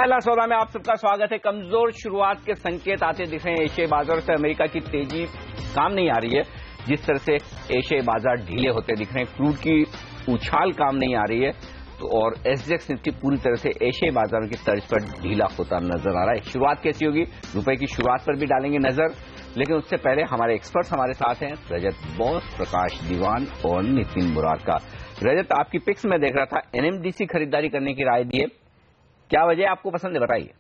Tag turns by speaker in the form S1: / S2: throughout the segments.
S1: पहला सौदा में आप सबका स्वागत है। कमजोर शुरुआत के संकेत आते दिख रहे हैं एशियाई बाजार से। अमेरिका की तेजी काम नहीं आ रही है, जिस तरह से एशियाई बाजार ढीले होते दिख रहे हैं। क्रूड की उछाल काम नहीं आ रही है, तो और एसजेएक्स निफ्टी पूरी तरह से एशियाई बाजारों की तर्ज पर ढीला होता नजर आ रहा है। शुरुआत कैसी होगी, रुपए की शुरुआत पर भी डालेंगे नजर, लेकिन उससे पहले हमारे एक्सपर्ट्स हमारे साथ हैं, रजत बोस, प्रकाश दीवान और नितिन मुरारका। रजत, आपकी पिक्स में देख रहा था, एनएमडीसी खरीदारी करने की राय दी है, क्या वजह आपको पसंद है, बताइए।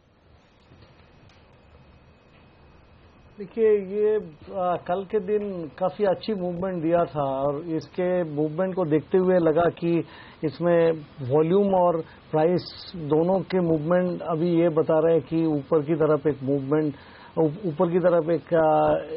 S2: देखिए, ये कल के दिन काफी अच्छी मूवमेंट दिया था और इसके मूवमेंट को देखते हुए लगा कि इसमें वॉल्यूम और प्राइस दोनों के मूवमेंट अभी ये बता रहे हैं कि ऊपर की तरफ एक मूवमेंट, ऊपर की तरफ एक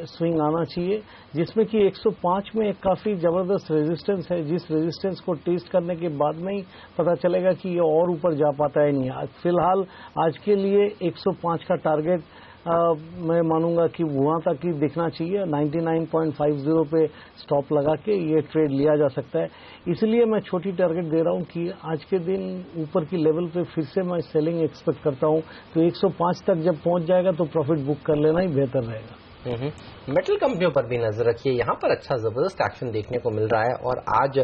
S2: स्विंग आना चाहिए, जिसमें कि 105 में एक काफी जबरदस्त रेजिस्टेंस है, जिस रेजिस्टेंस को टेस्ट करने के बाद में ही पता चलेगा कि ये और ऊपर जा पाता है नहीं। फिलहाल आज के लिए 105 का टारगेट मैं मानूंगा कि वहां तक ही दिखना चाहिए। 99.50 पे स्टॉप लगा के ये ट्रेड लिया जा सकता है, इसलिए मैं छोटी टारगेट दे रहा हूं कि आज के दिन ऊपर की लेवल पे फिर से मैं सेलिंग एक्सपेक्ट करता हूं, तो 105 तक जब पहुंच जाएगा तो प्रॉफिट बुक कर लेना ही बेहतर रहेगा।
S3: मेटल कंपनियों पर भी नजर रखिए, यहाँ पर अच्छा जबरदस्त एक्शन देखने को मिल रहा है और आज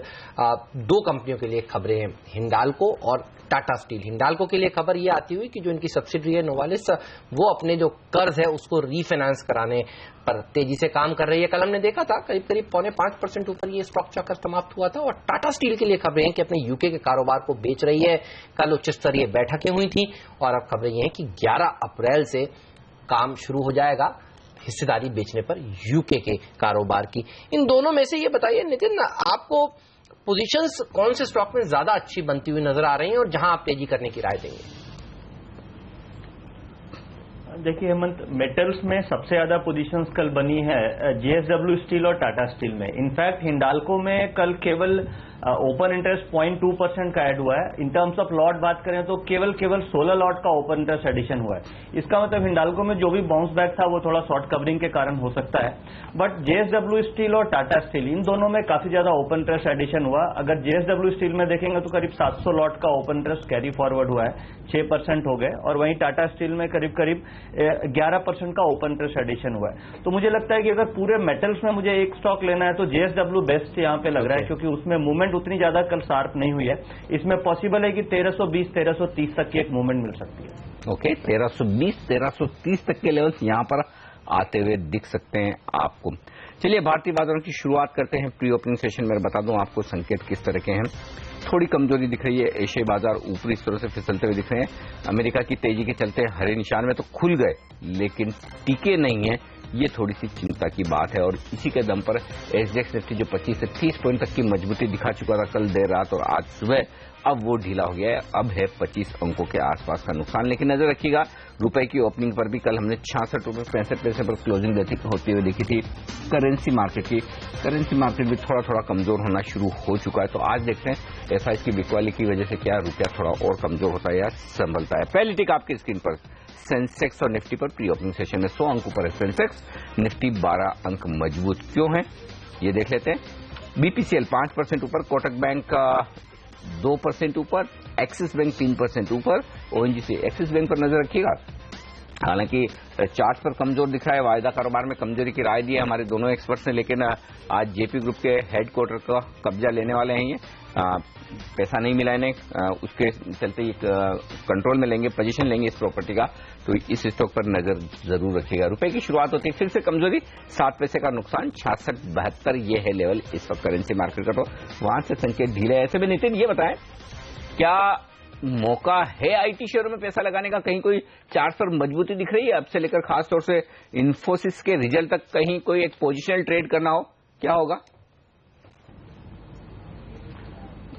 S3: दो कंपनियों के लिए खबरें हैं, हिंडाल्को और टाटा स्टील। हिंडाल्को के लिए खबर ये आती हुई कि जो इनकी सब्सिडरी है नोवालिस, वो अपने जो कर्ज है उसको रीफाइनेंस कराने पर तेजी से काम कर रही है। कल हमने देखा था करीब करीब 4.5% ऊपर ये स्टॉक चक्कर समाप्त हुआ था। और टाटा स्टील के लिए खबरें हैं कि अपने यूके के कारोबार को बेच रही है। कल उच्च स्तरीय बैठकें हुई थी और अब खबरें ये हैं कि 11 अप्रैल से काम शुरू हो जाएगा हिस्सेदारी बेचने पर यूके के कारोबार की। इन दोनों में से ये बताइए नितिन, आपको पोजीशंस कौन से स्टॉक में ज्यादा अच्छी बनती हुई नजर आ रही हैं और जहां आप तेजी करने की राय देंगे?
S4: देखिए हेमंत, मेटल्स में सबसे ज्यादा पोजीशंस कल बनी है जेएसडब्ल्यू स्टील और टाटा स्टील में। इनफैक्ट हिंडाल्को में कल केवल ओपन इंटरेस्ट 0.2% का ऐड हुआ है। इन टर्म्स ऑफ लॉट बात करें तो केवल 16 लॉट का ओपन इंटरेस्ट एडिशन हुआ है। इसका मतलब हिंडाल्को में जो भी बाउंस बैक था वो थोड़ा शॉर्ट कवरिंग के कारण हो सकता है, बट जेएसडब्ल्यू स्टील और टाटा स्टील इन दोनों में काफी ज्यादा ओपन इंटरेस्ट एडिशन हुआ। अगर जेएसडब्ल्यू स्टील में देखेंगे तो करीब 700 लॉट का ओपन इंटरेस्ट कैरी फॉरवर्ड हुआ है, 6% हो गए, और वहीं टाटा स्टील में करीब 11% का ओपन इंटरेस्ट एडिशन हुआ है। तो मुझे लगता है कि अगर पूरे मेटल्स में मुझे एक स्टॉक लेना है तो जेएसडब्ल्यू बेस्ट यहाँ पे लग रहा है, क्योंकि उसमें मूवमेंट उतनी ज्यादा कल शार्प नहीं हुई है। इसमें पॉसिबल है कि 1320-1330 तक की एक मूवमेंट मिल सकती है।
S1: ओके, 1320-1330 तक के लेवल्स यहां पर आते हुए दिख सकते हैं आपको। चलिए भारतीय बाजारों की शुरुआत करते हैं। प्री ओपनिंग सेशन में बता दूं आपको संकेत किस तरह के हैं। थोड़ी कमजोरी दिख रही है, एशियाई बाजार ऊपरी स्तरों से फिसलते हुए दिख रहे हैं। अमेरिका की तेजी के चलते हरे निशान में तो खुल गए लेकिन टिके नहीं है, ये थोड़ी सी चिंता की बात है। और इसी के दम पर एसजेएक्स निफ्टी जो 25 से 30 पॉइंट तक की मजबूती दिखा चुका था कल देर रात और आज सुबह, अब वो ढीला हो गया है, अब है 25 अंकों के आसपास का नुकसान। लेकिन नजर रखिएगा रुपए की ओपनिंग पर भी, कल हमने 66 रुपए 65 पैसे पर क्लोजिंग होती हुई देखी थी। करेंसी मार्केट भी थोड़ा थोड़ा कमजोर होना शुरू हो चुका है। तो आज देखते हैं एफआईएस की बिकवाली की वजह से क्या रुपया थोड़ा और कमजोर होता है या संभलता है। पहली टिक आपकी स्क्रीन पर सेंसेक्स और निफ्टी पर प्री ओपनिंग सेशन में 100 अंकों पर है सेंसेक्स, निफ्टी 12 अंक मजबूत क्यों है ये देख लेते हैं। बीपीसीएल 5% ऊपर, कोटक बैंक का 2% ऊपर, एक्सिस बैंक 3% ऊपर, ओएनजीसी। एक्सिस बैंक पर नजर रखिएगा, हालांकि चार्ट पर कमजोर दिख रहा है, वायदा कारोबार में कमजोरी की राय दी है हमारे दोनों एक्सपर्ट्स ने, लेकिन आज जेपी ग्रुप के हेडक्वार्टर का कब्जा लेने वाले हैं ये। पैसा नहीं मिला इन्हें, उसके चलते कंट्रोल में लेंगे, पोजीशन लेंगे इस प्रॉपर्टी का, तो इस स्टॉक पर नजर जरूर रखिएगा। रुपए की शुरुआत होती है, फिर से कमजोरी, 7 पैसे का नुकसान, 66-72 ये है लेवल इस वक्त करेंसी मार्केट का, तो वहां से संकेत ढीले है। ऐसे में नितिन ये बताएं, क्या मौका है आईटी शेयरों में पैसा लगाने का? कहीं कोई चार्ट पर मजबूती दिख रही है अब से लेकर खासतौर से इन्फोसिस के रिजल्ट तक, कहीं कोई एक पोजिशनल ट्रेड करना हो, क्या होगा?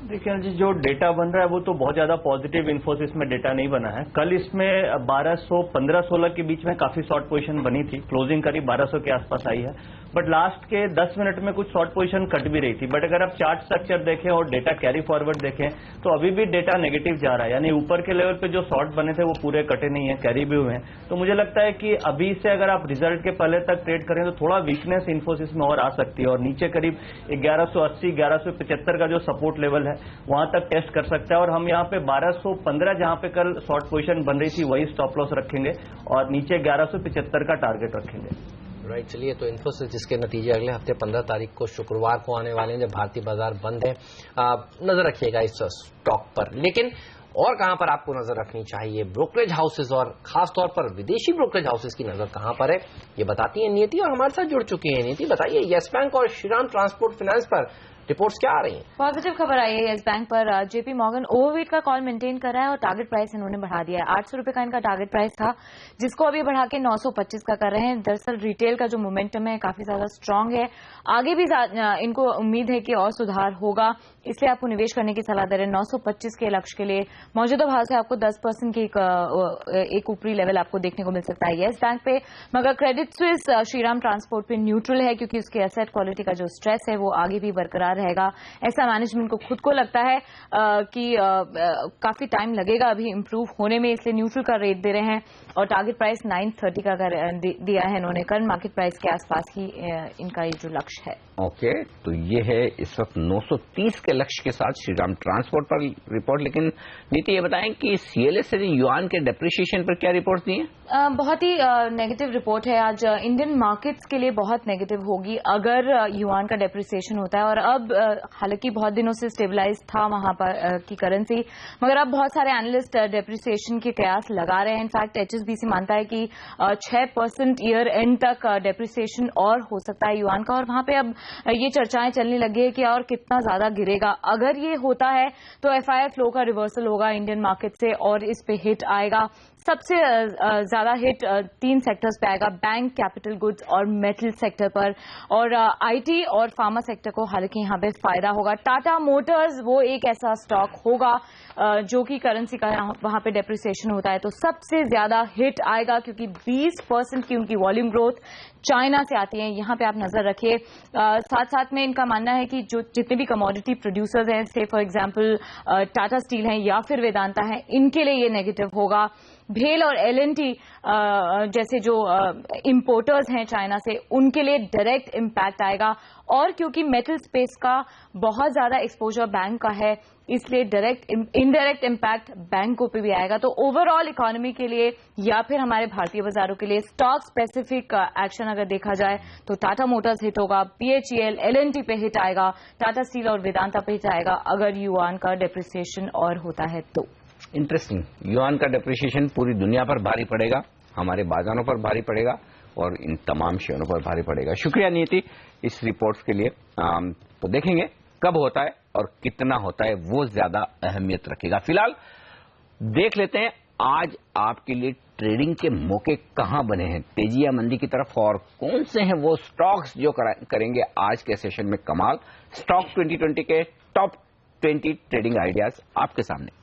S4: देखिए जी, जो डेटा बन रहा है वो तो बहुत ज्यादा पॉजिटिव इन्फोसिस में डेटा नहीं बना है। कल इसमें 1215-16 के बीच में काफी शॉर्ट पोजीशन बनी थी, क्लोजिंग करीब 1200 के आसपास आई है, बट लास्ट के 10 मिनट में कुछ शॉर्ट पोजीशन कट भी रही थी। बट अगर आप चार्ट स्ट्रक्चर देखें और डेटा कैरी फॉरवर्ड देखें तो अभी भी डेटा नेगेटिव जा रहा है, यानी ऊपर के लेवल पे जो शॉर्ट बने थे वो पूरे कटे नहीं है, कैरी भी हुए हैं। तो मुझे लगता है कि अभी से अगर आप रिजल्ट के पहले तक ट्रेड करें तो थोड़ा वीकनेस इन्फोसिस में और आ सकती है, और नीचे करीब 1180-1175 का जो सपोर्ट लेवल है वहां तक टेस्ट कर सकता है। और हम यहाँ पे 1215 जहां पे कल शॉर्ट पोजीशन बन रही थी वही स्टॉप लॉस रखेंगे और नीचे 1175 का टारगेट रखेंगे।
S3: राइट, चलिए तो इन्फोसिस जिसके नतीजे अगले हफ्ते 15 तारीख को शुक्रवार को आने वाले हैं जब भारतीय बाजार बंद है, नजर रखिएगा इस स्टॉक पर। लेकिन और कहां पर आपको नजर रखनी चाहिए? ब्रोकरेज हाउसेज और खासतौर पर विदेशी ब्रोकरेज हाउसेज की नजर कहां पर है, ये बताती है नीति और हमारे साथ जुड़ चुकी है। नीति, बताइए यस बैंक और श्रीराम ट्रांसपोर्ट फाइनेंस पर रिपोर्ट्स क्या आ रही हैं?
S5: पॉजिटिव खबर आई है यस बैंक पर। जेपी मॉर्गन ओवरवेट का कॉल मेंटेन कर रहा है और टारगेट प्राइस इन्होंने बढ़ा दिया है। 800 रुपए का इनका टारगेट प्राइस था जिसको अभी बढ़ा के 925 का कर रहे हैं। दरअसल रिटेल का जो मोमेंटम है काफी ज्यादा स्ट्रांग है, आगे भी इनको उम्मीद है कि और सुधार होगा, इसलिए आपको निवेश करने की सलाह दे रहे हैं। 925 के लक्ष्य के लिए मौजूदा भाव से आपको 10% की एक ऊपरी लेवल आपको देखने को मिल सकता है यस बैंक पे। मगर क्रेडिट स्विस श्रीराम ट्रांसपोर्ट पे न्यूट्रल है क्योंकि उसके एसेट क्वालिटी का जो स्ट्रेस है वो आगे भी बरकरार रहेगा। ऐसा मैनेजमेंट को खुद को लगता है कि काफी टाइम लगेगा अभी इंप्रूव होने में, इसलिए न्यूट्रल का रेट दे रहे हैं और टारगेट प्राइस 930 का दिया है इन्होंने। करंट मार्केट प्राइस के आसपास ही इनका ये जो लक्ष्य है।
S1: ओके, तो ये है इस वक्त 930 के लक्ष्य के साथ श्रीराम ट्रांसपोर्ट पर रिपोर्ट। लेकिन नीति ये बताएं कि सीएलएस ने युआन के डेप्रिसिएशन पर क्या रिपोर्ट दी है?
S5: बहुत ही नेगेटिव रिपोर्ट है आज इंडियन मार्केट्स के लिए, बहुत नेगेटिव होगी अगर युआन का डेप्रिसिएशन होता है। और अब हालांकि बहुत दिनों से स्टेबलाइज था वहां पर की करेंसी, मगर अब बहुत सारे एनालिस्ट डेप्रिसिएशन के कयास लगा रहे हैं। इनफैक्ट एचएसबीसी मानता है कि 6% ईयर एंड तक डेप्रिसिएशन और हो सकता है युआन का। और वहां पे अब ये चर्चाएं चलने लगी है कि और कितना ज्यादा गिरेगा। अगर ये होता है तो एफआईआई फ्लो का रिवर्सल होगा इंडियन मार्केट से और इस पे हिट आएगा। सबसे ज्यादा हिट 3 सेक्टर्स पे आएगा, बैंक, कैपिटल गुड्स और मेटल सेक्टर पर। और आईटी और फार्मा सेक्टर को हालांकि यहाँ पे फायदा होगा। टाटा मोटर्स वो एक ऐसा स्टॉक होगा जो कि करेंसी का वहां पे डेप्रिसिएशन होता है तो सबसे ज्यादा हिट आएगा क्योंकि 20% की उनकी वॉल्यूम ग्रोथ चाइना से आती है। यहाँ पे आप नजर रखिए। साथ साथ में इनका मानना है कि जो जितने भी कमोडिटी प्रोड्यूसर्स हैं, से फॉर एग्जांपल टाटा स्टील है या फिर वेदांता है, इनके लिए ये नेगेटिव होगा। भेल और एलएनटी जैसे जो इंपोर्टर्स हैं चाइना से, उनके लिए डायरेक्ट इम्पैक्ट आएगा। और क्योंकि मेटल स्पेस का बहुत ज्यादा एक्सपोजर बैंक का है, इसलिए इनडायरेक्ट इम्पैक्ट बैंकों पे भी आएगा। तो ओवरऑल इकोनॉमी के लिए या फिर हमारे भारतीय बाजारों के लिए स्टॉक स्पेसिफिक एक्शन अगर देखा जाए तो टाटा मोटर्स हिट होगा, बीएचईएल, एलएनटी पे हिट आएगा, टाटा स्टील और वेदांता पे हिट आएगा अगर युआन का डेप्रिसिएशन और होता है तो।
S1: इंटरेस्टिंग, युआन का डेप्रिसिएशन पूरी दुनिया पर भारी पड़ेगा, हमारे बाजारों पर भारी पड़ेगा और इन तमाम शेयरों पर भारी पड़ेगा। शुक्रिया नीति इस रिपोर्ट्स के लिए। तो देखेंगे कब होता है और कितना होता है, वो ज्यादा अहमियत रखेगा। फिलहाल देख लेते हैं आज आपके लिए ट्रेडिंग के मौके कहां बने हैं, तेजी या मंदी की तरफ, और कौन से हैं वो स्टॉक्स जो करेंगे आज के सेशन में कमाल। स्टॉक 2020 के टॉप 20 ट्रेडिंग आइडियाज आपके सामने।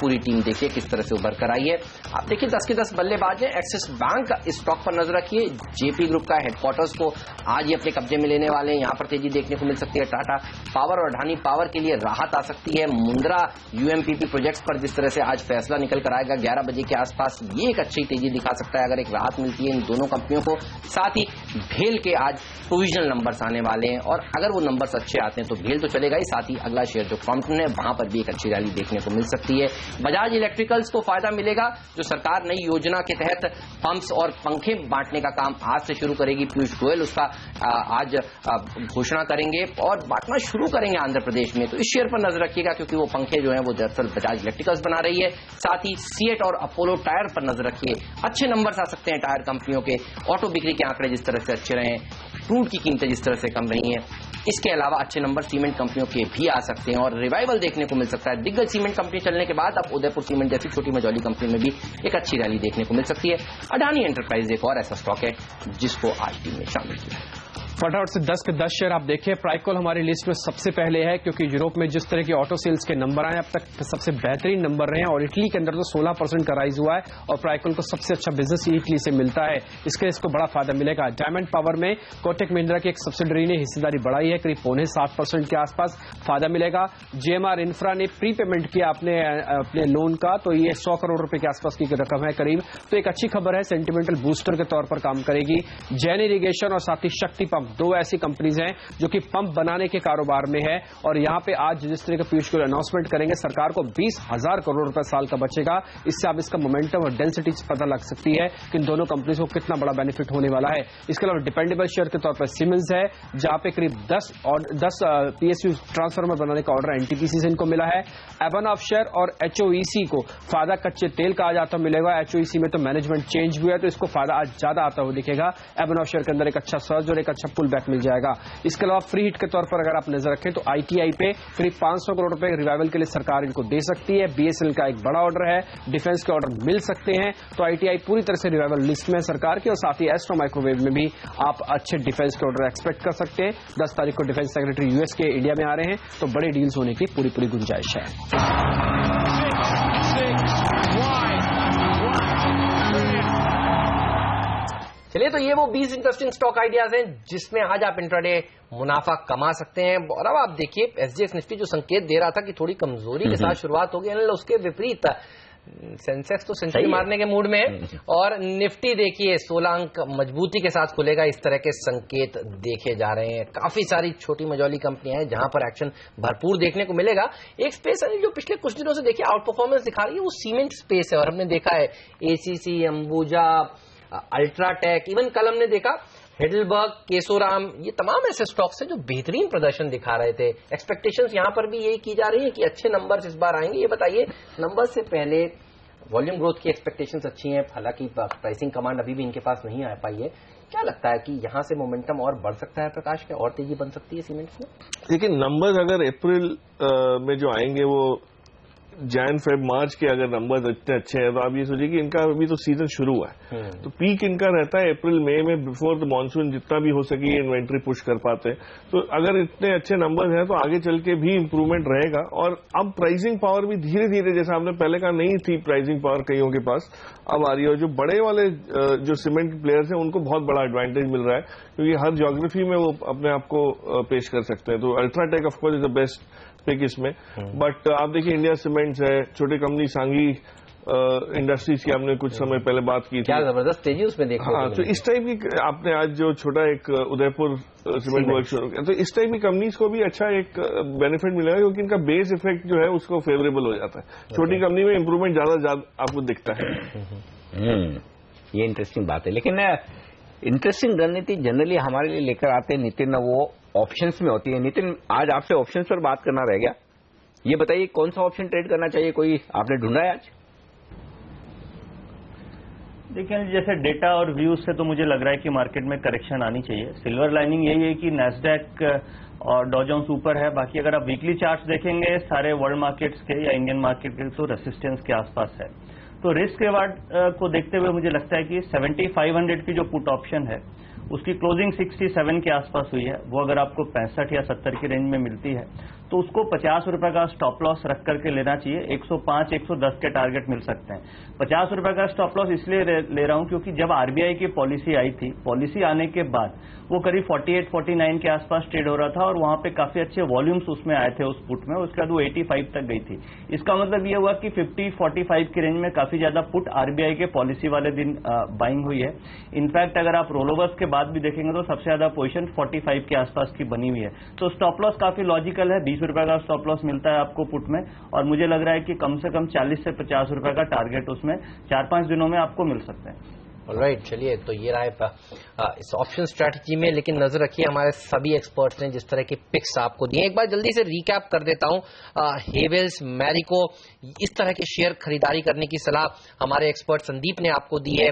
S3: पूरी टीम देखिए किस तरह से उभर कर आई है। आप देखिए 10 के 10 बल्लेबाज हैं। एक्सिस बैंक का इस स्टॉक पर नजर रखिए। जेपी ग्रुप का हेडक्वार्टर्स को आज ही अपने कब्जे में लेने वाले हैं, यहाँ पर तेजी देखने को मिल सकती है। टाटा पावर और अडानी पावर के लिए राहत आ सकती है। मुंद्रा यूएमपीपी प्रोजेक्ट्स पर जिस तरह से आज फैसला निकल कर आएगा 11 बजे के आसपास, ये एक अच्छी तेजी दिखा सकता है अगर एक राहत मिलती है इन दोनों कंपनियों को। साथ ही भेल के आज प्रोविजनल नंबर्स आने वाले हैं और अगर वो नंबर्स अच्छे आते हैं तो भेल तो चलेगा ही, साथ ही अगला शेयर जो क्रॉम्पटन है वहां पर भी एक अच्छी रैली देखने को मिल सकती है। बजाज इलेक्ट्रिकल्स को फायदा मिलेगा, जो सरकार नई योजना के तहत पंप्स और पंखे बांटने का काम आज से शुरू करेगी। पीयूष गोयल उसका आज घोषणा करेंगे और बांटना शुरू करेंगे आंध्र प्रदेश में। तो इस शेयर पर नजर रखिएगा क्योंकि वो पंखे जो हैं वो दरअसल बजाज इलेक्ट्रिकल्स बना रही है। साथ ही सीएट और अपोलो टायर पर नजर रखिए, अच्छे नंबर्स आ सकते हैं टायर कंपनियों के। ऑटो बिक्री के आंकड़े जिस तरह से अच्छे रहे, क्रूड की कीमतें जिस तरह से कम रही हैं, इसके अलावा अच्छे नंबर सीमेंट कंपनियों के भी आ सकते हैं और रिवाइवल देखने को मिल सकता है। दिग्गज सीमेंट कंपनी चलने के बाद अब उदयपुर सीमेंट जैसी छोटी मझौली कंपनी में भी एक अच्छी रैली देखने को मिल सकती है। अडानी एंटरप्राइज एक और ऐसा स्टॉक है जिसको आज टीम में शामिल किया।
S6: फटाफट से 10 के 10 शेयर आप देखिए। प्राइकॉल हमारी लिस्ट में सबसे पहले है क्योंकि यूरोप में जिस तरह के ऑटो सेल्स के नंबर आए अब तक सबसे बेहतरीन नंबर रहे हैं और इटली के अंदर तो 16% का राइज हुआ है और प्राइकॉल को सबसे अच्छा बिजनेस इटली से मिलता है, इसके इसको बड़ा फायदा मिलेगा। डायमंड पावर में कोटक महिंद्रा की एक सब्सिडरी ने हिस्सेदारी बढ़ाई है, करीब 6.25% के आसपास फायदा मिलेगा। जेएमआर इंफ्रा ने प्री पेमेंट किया अपने लोन का, तो ये 100 करोड़ रुपए के आसपास की रकम है करीब, तो एक अच्छी खबर है, सेंटिमेंटल बूस्टर के तौर पर काम करेगी। जैन इरिगेशन और साथ ही शक्ति पंप, दो ऐसी कंपनीज हैं जो कि पंप बनाने के कारोबार में है और यहां पे आज जिस तरह का पीयूष गोयल अनाउंसमेंट करेंगे, सरकार को 20,000 करोड़ रुपए साल का बचेगा। इससे आप इसका मोमेंटम और डेंसिटी पता लग सकती है कि इन दोनों कंपनीज को कितना बड़ा बेनिफिट होने वाला है। इसके अलावा डिपेंडेबल शेयर के तौर पर सीमेंस है, जहां पे करीब 10 पीएसयू ट्रांसफार्मर बनाने का ऑर्डर एनटीपीसी से इनको मिला है। एबनॉफ शेयर और एचओईसी को फायदा कच्चे तेल का आज आता मिलेगा। एचओईसी में तो मैनेजमेंट चेंज हुआ है तो इसको फायदा आज ज्यादा आता हुआ दिखेगा। एबनॉफ शेयर के अंदर एक अच्छा सर्ज और एक अच्छा पुल बैक मिल जाएगा। इसके अलावा फ्री हिट के तौर पर अगर आप नजर रखें तो आईटीआई पे करीब 500 करोड़ रुपए रिवाइवल के लिए सरकार इनको दे सकती है। बीएसएनएल का एक बड़ा ऑर्डर है, डिफेंस के ऑर्डर मिल सकते हैं, तो आईटीआई पूरी तरह से रिवाइवल लिस्ट में है सरकार की। और साथ ही एस्ट्रो माइक्रोवेव में भी आप अच्छे डिफेंस के ऑर्डर एक्सपेक्ट कर सकते हैं। 10 तारीख को डिफेंस सेक्रेटरी यूएस के इंडिया में आ रहे हैं, तो बड़े डील्स होने की पूरी गुंजाइश है।
S3: चलिए, तो ये वो 20 इंटरेस्टिंग स्टॉक आइडियाज हैं जिसमें आज आप इंट्राडे मुनाफा कमा सकते हैं। और अब आप देखिए एसजीएक्स निफ्टी जो संकेत दे रहा था कि थोड़ी कमजोरी के साथ शुरुआत होगी, उसके विपरीत सेंसेक्स तो सेंचुरी मारने के मूड में है और निफ्टी देखिए 16 अंक मजबूती के साथ खुलेगा। इस तरह के संकेत देखे जा रहे हैं। काफी सारी छोटी मझौली कंपनियां हैं जहां पर एक्शन भरपूर देखने को मिलेगा। एक स्पेस है जो पिछले कुछ दिनों से देखिए आउट परफॉर्मेंस दिखा रही है, वो सीमेंट स्पेस है और हमने देखा है एसीसी, अंबुजा, अल्ट्राटेक, इवन कल हमने देखा हेडलबर्ग, केशोराम, ये तमाम ऐसे स्टॉक्स हैं जो बेहतरीन प्रदर्शन दिखा रहे थे। एक्सपेक्टेशंस यहां पर भी यही की जा रही है कि अच्छे नंबर्स इस बार आएंगे। ये बताइए, नंबर से पहले वॉल्यूम ग्रोथ की एक्सपेक्टेशंस अच्छी हैं, हालांकि प्राइसिंग कमांड अभी भी इनके पास नहीं आ पाई है। क्या लगता है कि यहां से मोमेंटम और बढ़ सकता है प्रकाश, क्या और तेजी बन सकती है सीमेंट्स में?
S7: लेकिन नंबर्स अगर अप्रैल में जो आएंगे वो जैन फेब मार्च के अगर नंबर इतने अच्छे हैं तो आप ये सोचिए कि इनका अभी तो सीजन शुरू हुआ है, तो पीक इनका रहता है अप्रैल मई में, बिफोर द मॉनसून जितना भी हो सके इन्वेंट्री पुश कर पाते हैं। तो अगर इतने अच्छे नंबर्स हैं तो आगे चल के भी इंप्रूवमेंट रहेगा। और अब प्राइसिंग पावर भी धीरे धीरे, जैसा आपने पहले कहा नहीं थी प्राइसिंग पावर कईयों के पास, अब आ रही है। और जो बड़े वाले जो सीमेंट प्लेयर्स हैं उनको बहुत बड़ा एडवांटेज मिल रहा है क्योंकि हर ज्योग्राफी में वो अपने आप को पेश कर सकते हैं। तो UltraTech of course is the best pick इसमें। बट आप देखिए इंडिया सीमेंट्स है, छोटी कंपनी सांगी इंडस्ट्रीज की आपने कुछ समय पहले बात की थी,
S3: क्या जबरदस्त तेजी उसमें देखा।
S7: हाँ, तो इस टाइप की आपने आज जो छोटा एक उदयपुर सीमेंट वर्क शुरू किया, तो इस टाइप की कंपनीज को भी अच्छा एक बेनिफिट मिलेगा क्योंकि इनका बेस इफेक्ट जो है उसको फेवरेबल हो जाता है। छोटी कंपनी में इंप्रूवमेंट ज्यादा आपको दिखता है।
S1: ये इंटरेस्टिंग बात है। लेकिन इंटरेस्टिंग रणनीति जनरली हमारे लिए लेकर आते हैं नितिन, वो ऑप्शंस में होती है। नितिन, आज आपसे ऑप्शंस पर बात करना रह गया, ये बताइए कौन सा ऑप्शन ट्रेड करना चाहिए, कोई आपने ढूंढा है आज?
S4: देखिए, जैसे डेटा और व्यूज से तो मुझे लग रहा है कि मार्केट में करेक्शन आनी चाहिए। सिल्वर लाइनिंग यही है कि नैस्डैक और डॉ जोन्स ऊपर है, बाकी अगर आप वीकली चार्ट्स देखेंगे सारे वर्ल्ड मार्केट्स के या इंडियन मार्केट के तो रेसिस्टेंस के आसपास है। तो रिस्क रिवार्ड को देखते हुए मुझे लगता है कि 7500 की जो पुट ऑप्शन है उसकी क्लोजिंग 67 के आसपास हुई है, वो अगर आपको 65 या 70 की रेंज में मिलती है तो उसको 50 रुपए का स्टॉप लॉस रख करके लेना चाहिए। 105, 110 के टारगेट मिल सकते हैं। 50 रुपए का स्टॉप लॉस इसलिए ले रहा हूं क्योंकि जब आरबीआई की पॉलिसी आई थी, पॉलिसी आने के बाद वो करीब 48, 49 के आसपास ट्रेड हो रहा था और वहां पे काफी अच्छे वॉल्यूम्स उसमें आए थे उस पुट में। उसके बाद वो 85 तक गई थी। इसका मतलब ये हुआ कि 50, 45 की रेंज में काफी ज्यादा पुट आरबीआई के पॉलिसी वाले दिन बाइंग हुई है। इनफैक्ट अगर आप रोलोवर्स के बाद भी देखेंगे तो सबसे ज्यादा पोजीशन 45 के आसपास की बनी हुई है। तो स्टॉप लॉस काफी लॉजिकल है, 20 रुपए का स्टॉप लॉस मिलता है आपको पुट में और मुझे लग रहा है कि कम से कम 40 से 50 रुपए का टारगेट उसमें 4-5 दिनों में आपको मिल सकते हैं।
S3: ऑलराइट, चलिए, तो ये रहा है इस ऑप्शन स्ट्रैटेजी में। लेकिन नजर रखिए हमारे सभी एक्सपर्ट्स ने जिस तरह के पिक्स आपको दिए, एक बार जल्दी से रिकैप कर देता हूं। हेवेल्स, मैरिको, इस तरह के शेयर खरीदारी करने की सलाह हमारे एक्सपर्ट संदीप ने आपको दी है।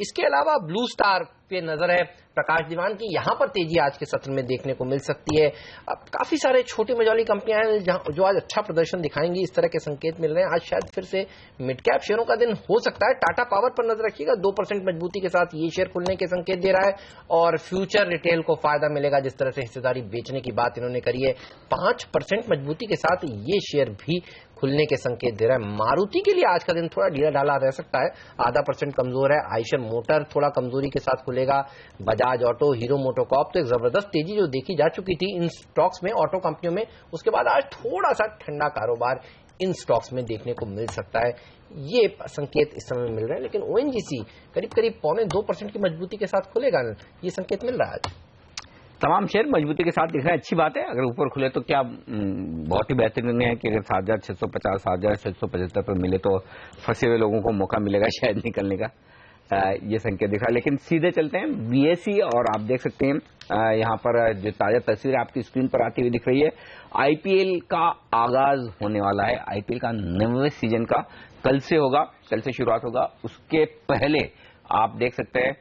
S3: इसके अलावा ब्लू स्टार पे नजर है प्रकाश दीवान की। यहां पर तेजी आज के सत्र में देखने को मिल सकती है। अब काफी सारे छोटी मझोली कंपनियां हैं जो आज अच्छा प्रदर्शन दिखाएंगी, इस तरह के संकेत मिल रहे हैं। आज शायद फिर से मिड कैप शेयरों का दिन हो सकता है। टाटा पावर पर नजर रखिएगा, 2% मजबूती के साथ ये शेयर खुलने के संकेत दे रहा है और फ्यूचर रिटेल को फायदा मिलेगा जिस तरह से हिस्सेदारी बेचने की बात इन्होंने करी है। 5% मजबूती के साथ ये शेयर भी खुलने के संकेत दे रहा है। मारुति के लिए आज का दिन थोड़ा ढीला ढाला रह सकता है, 0.5% कमजोर है। आयशर मोटर थोड़ा कमजोरी के साथ खुलेगा। बजाज ऑटो, हीरो मोटोकॉर्प तो एक जबरदस्त तेजी जो देखी जा चुकी थी इन स्टॉक्स में, ऑटो कंपनियों में, उसके बाद आज थोड़ा सा ठंडा कारोबार इन स्टॉक्स में देखने को मिल सकता है। ये संकेत इस समय मिल रहे हैं। लेकिन ओएनजीसी करीब करीब 0.25% की मजबूती के साथ खुलेगा, ये संकेत मिल रहा है।
S1: तमाम शेयर मजबूती के साथ दिख रहे हैं, अच्छी बात है। अगर ऊपर खुले तो क्या बहुत ही बेहतरीन है कि अगर 7,650 7,675 पर मिले तो फंसे हुए लोगों को मौका मिलेगा शायद निकलने का, ये संकेत दिख रहा है। लेकिन सीधे चलते हैं बीएसई और आप देख सकते हैं यहाँ पर जो ताजा तस्वीर आपकी स्क्रीन पर आती हुई दिख रही है। आईपीएल का आगाज होने वाला है। आईपीएल का 9वें सीजन का कल से होगा, कल से शुरुआत होगा। उसके पहले आप देख सकते हैं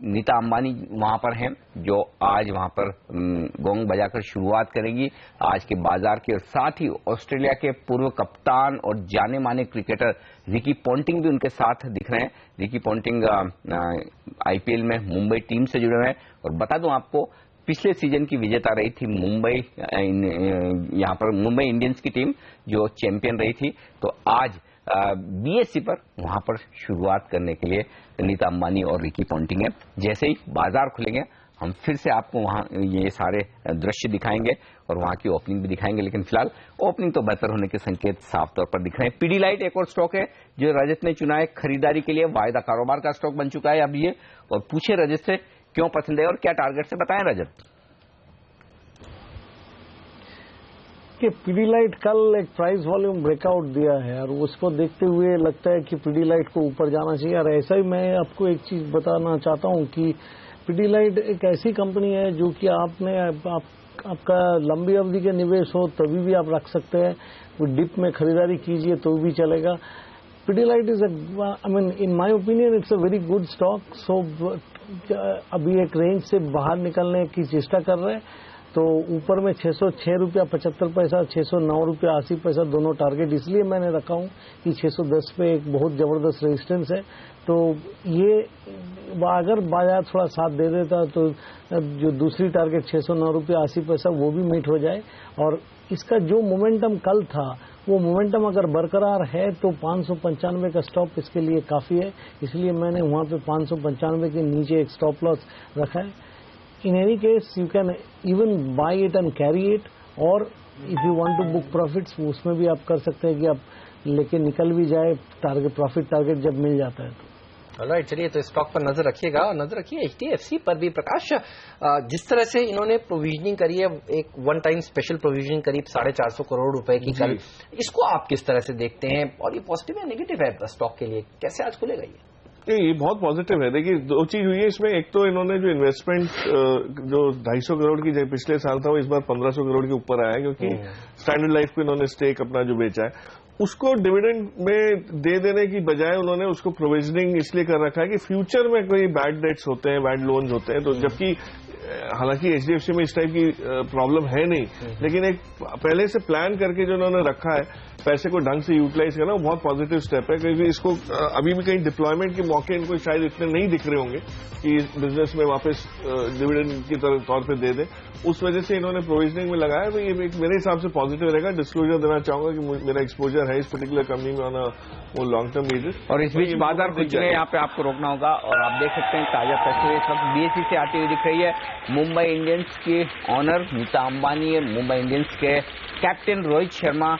S1: नीता अंबानी वहां पर हैं जो आज वहां पर गोंग बजाकर शुरुआत करेंगी आज के बाजार की। और साथ ही ऑस्ट्रेलिया के पूर्व कप्तान और जाने माने क्रिकेटर रिकी पॉन्टिंग भी उनके साथ दिख रहे हैं। रिकी पॉन्टिंग आईपीएल में मुंबई टीम से जुड़े हुए हैं। और बता दूं आपको, पिछले सीजन की विजेता रही थी मुंबई, यहाँ पर मुंबई इंडियंस की टीम जो चैंपियन रही थी। तो आज बीएसई पर वहां पर शुरुआत करने के लिए नीता अंबानी और रिकी पॉन्टिंग है। जैसे ही बाजार खुलेंगे हम फिर से आपको वहां ये सारे दृश्य दिखाएंगे और वहां की ओपनिंग भी दिखाएंगे। लेकिन फिलहाल ओपनिंग तो बेहतर होने के संकेत साफ तौर पर दिख रहे हैं। पीडीलाइट एक और स्टॉक है जो रजत ने चुना है खरीदारी के लिए। वायदा कारोबार का स्टॉक बन चुका है अब ये। और पूछे रजत से क्यों पसंद है और क्या टारगेट से, बताएं रजत।
S2: कि पीडीलाइट कल एक प्राइस वॉल्यूम ब्रेकआउट दिया है और उसको देखते हुए लगता है कि पीडीलाइट को ऊपर जाना चाहिए। और ऐसा ही मैं आपको एक चीज बताना चाहता हूं कि पीडीलाइट एक ऐसी कंपनी है जो कि आपने आपका लंबी अवधि के निवेश हो तभी भी आप रख सकते हैं, वो डिप में खरीदारी कीजिए तो भी चलेगा। Pidilite is I mean in my opinion it's a very good stock. So अभी एक रेंज से बाहर निकलने की चेष्टा कर रहे हैं। तो ऊपर में 606 रुपया 75 पैसा, 609 रुपया 80 पैसा दोनों टारगेट इसलिए मैंने रखा हूं कि 610 पे एक बहुत जबरदस्त रेजिस्टेंस है। तो ये अगर बाजार थोड़ा साथ दे देता तो जो दूसरी टारगेट 609 रुपया 80 पैसा वो भी मीट हो जाए। और इसका जो मोमेंटम कल था वो मोमेंटम अगर बरकरार है तो 595 का स्टॉप इसके लिए काफी है। इसलिए मैंने वहां पे 595 के नीचे एक स्टॉप लॉस रखा है। In any case, you can even buy it and carry it, और if you want to book profits, उसमें भी आप कर सकते हैं कि आप लेके निकल भी जाए टारगेट, प्रॉफिट टारगेट जब मिल जाता है तो।
S3: ऑलराइट, चलिए तो स्टॉक पर नजर रखिएगा और नजर रखिए एचडीएफसी पर भी। प्रकाश, जिस तरह से इन्होंने प्रोविजनिंग करी है, एक वन टाइम स्पेशल प्रोविजनिंग करीब 450 करोड़ रुपए की कल, इसको आप किस तरह से देखते हैं और ये पॉजिटिव या नेगेटिव है स्टॉक के लिए? कैसे आज खुलेगा ये?
S7: ये बहुत पॉजिटिव है। देखिए दो चीज हुई है इसमें। एक तो इन्होंने जो इन्वेस्टमेंट जो 250 करोड़ की पिछले साल था वो इस बार 1500 करोड़ के ऊपर आया है, क्योंकि स्टैंडर्ड लाइफ को इन्होंने स्टेक अपना जो बेचा है उसको डिविडेंड में दे देने की बजाय उन्होंने उसको प्रोविजनिंग इसलिए कर रखा है कि फ्यूचर में कोई बैड डेट्स होते हैं, बैड लोन्स होते हैं। तो जबकि हालांकि एचडीएफसी में इस टाइप की प्रॉब्लम है नहीं, लेकिन एक पहले से प्लान करके जो उन्होंने रखा है पैसे को ढंग से यूटिलाइज करना, वो बहुत पॉजिटिव स्टेप है। क्योंकि इसको अभी भी कहीं डिप्लॉयमेंट के मौके इनको शायद इतने नहीं दिख रहे होंगे कि बिजनेस में वापस डिविडेंड की तौर पे दे दे। उस वजह से इन्होंने प्रोविजनिंग में लगाया। तो ये मेरे हिसाब से पॉजिटिव रहेगा। डिस्क्लोजर देना चाहूंगा कि मेरा एक्सपोजर है इस पर्टिकुलर कंपनी में ऑन वो लॉन्ग टर्म बेसिस।
S1: और इस बीच बाजार खुल चुके हैं, यहाँ पे आपको रोकना होगा। और आप देख सकते हैं ताजा तस्वीर इस वक्त बीएसई से आती हुई दिख रही है। मुंबई इंडियंस के ऑनर नीता अंबानी है, मुंबई इंडियंस के कैप्टन रोहित शर्मा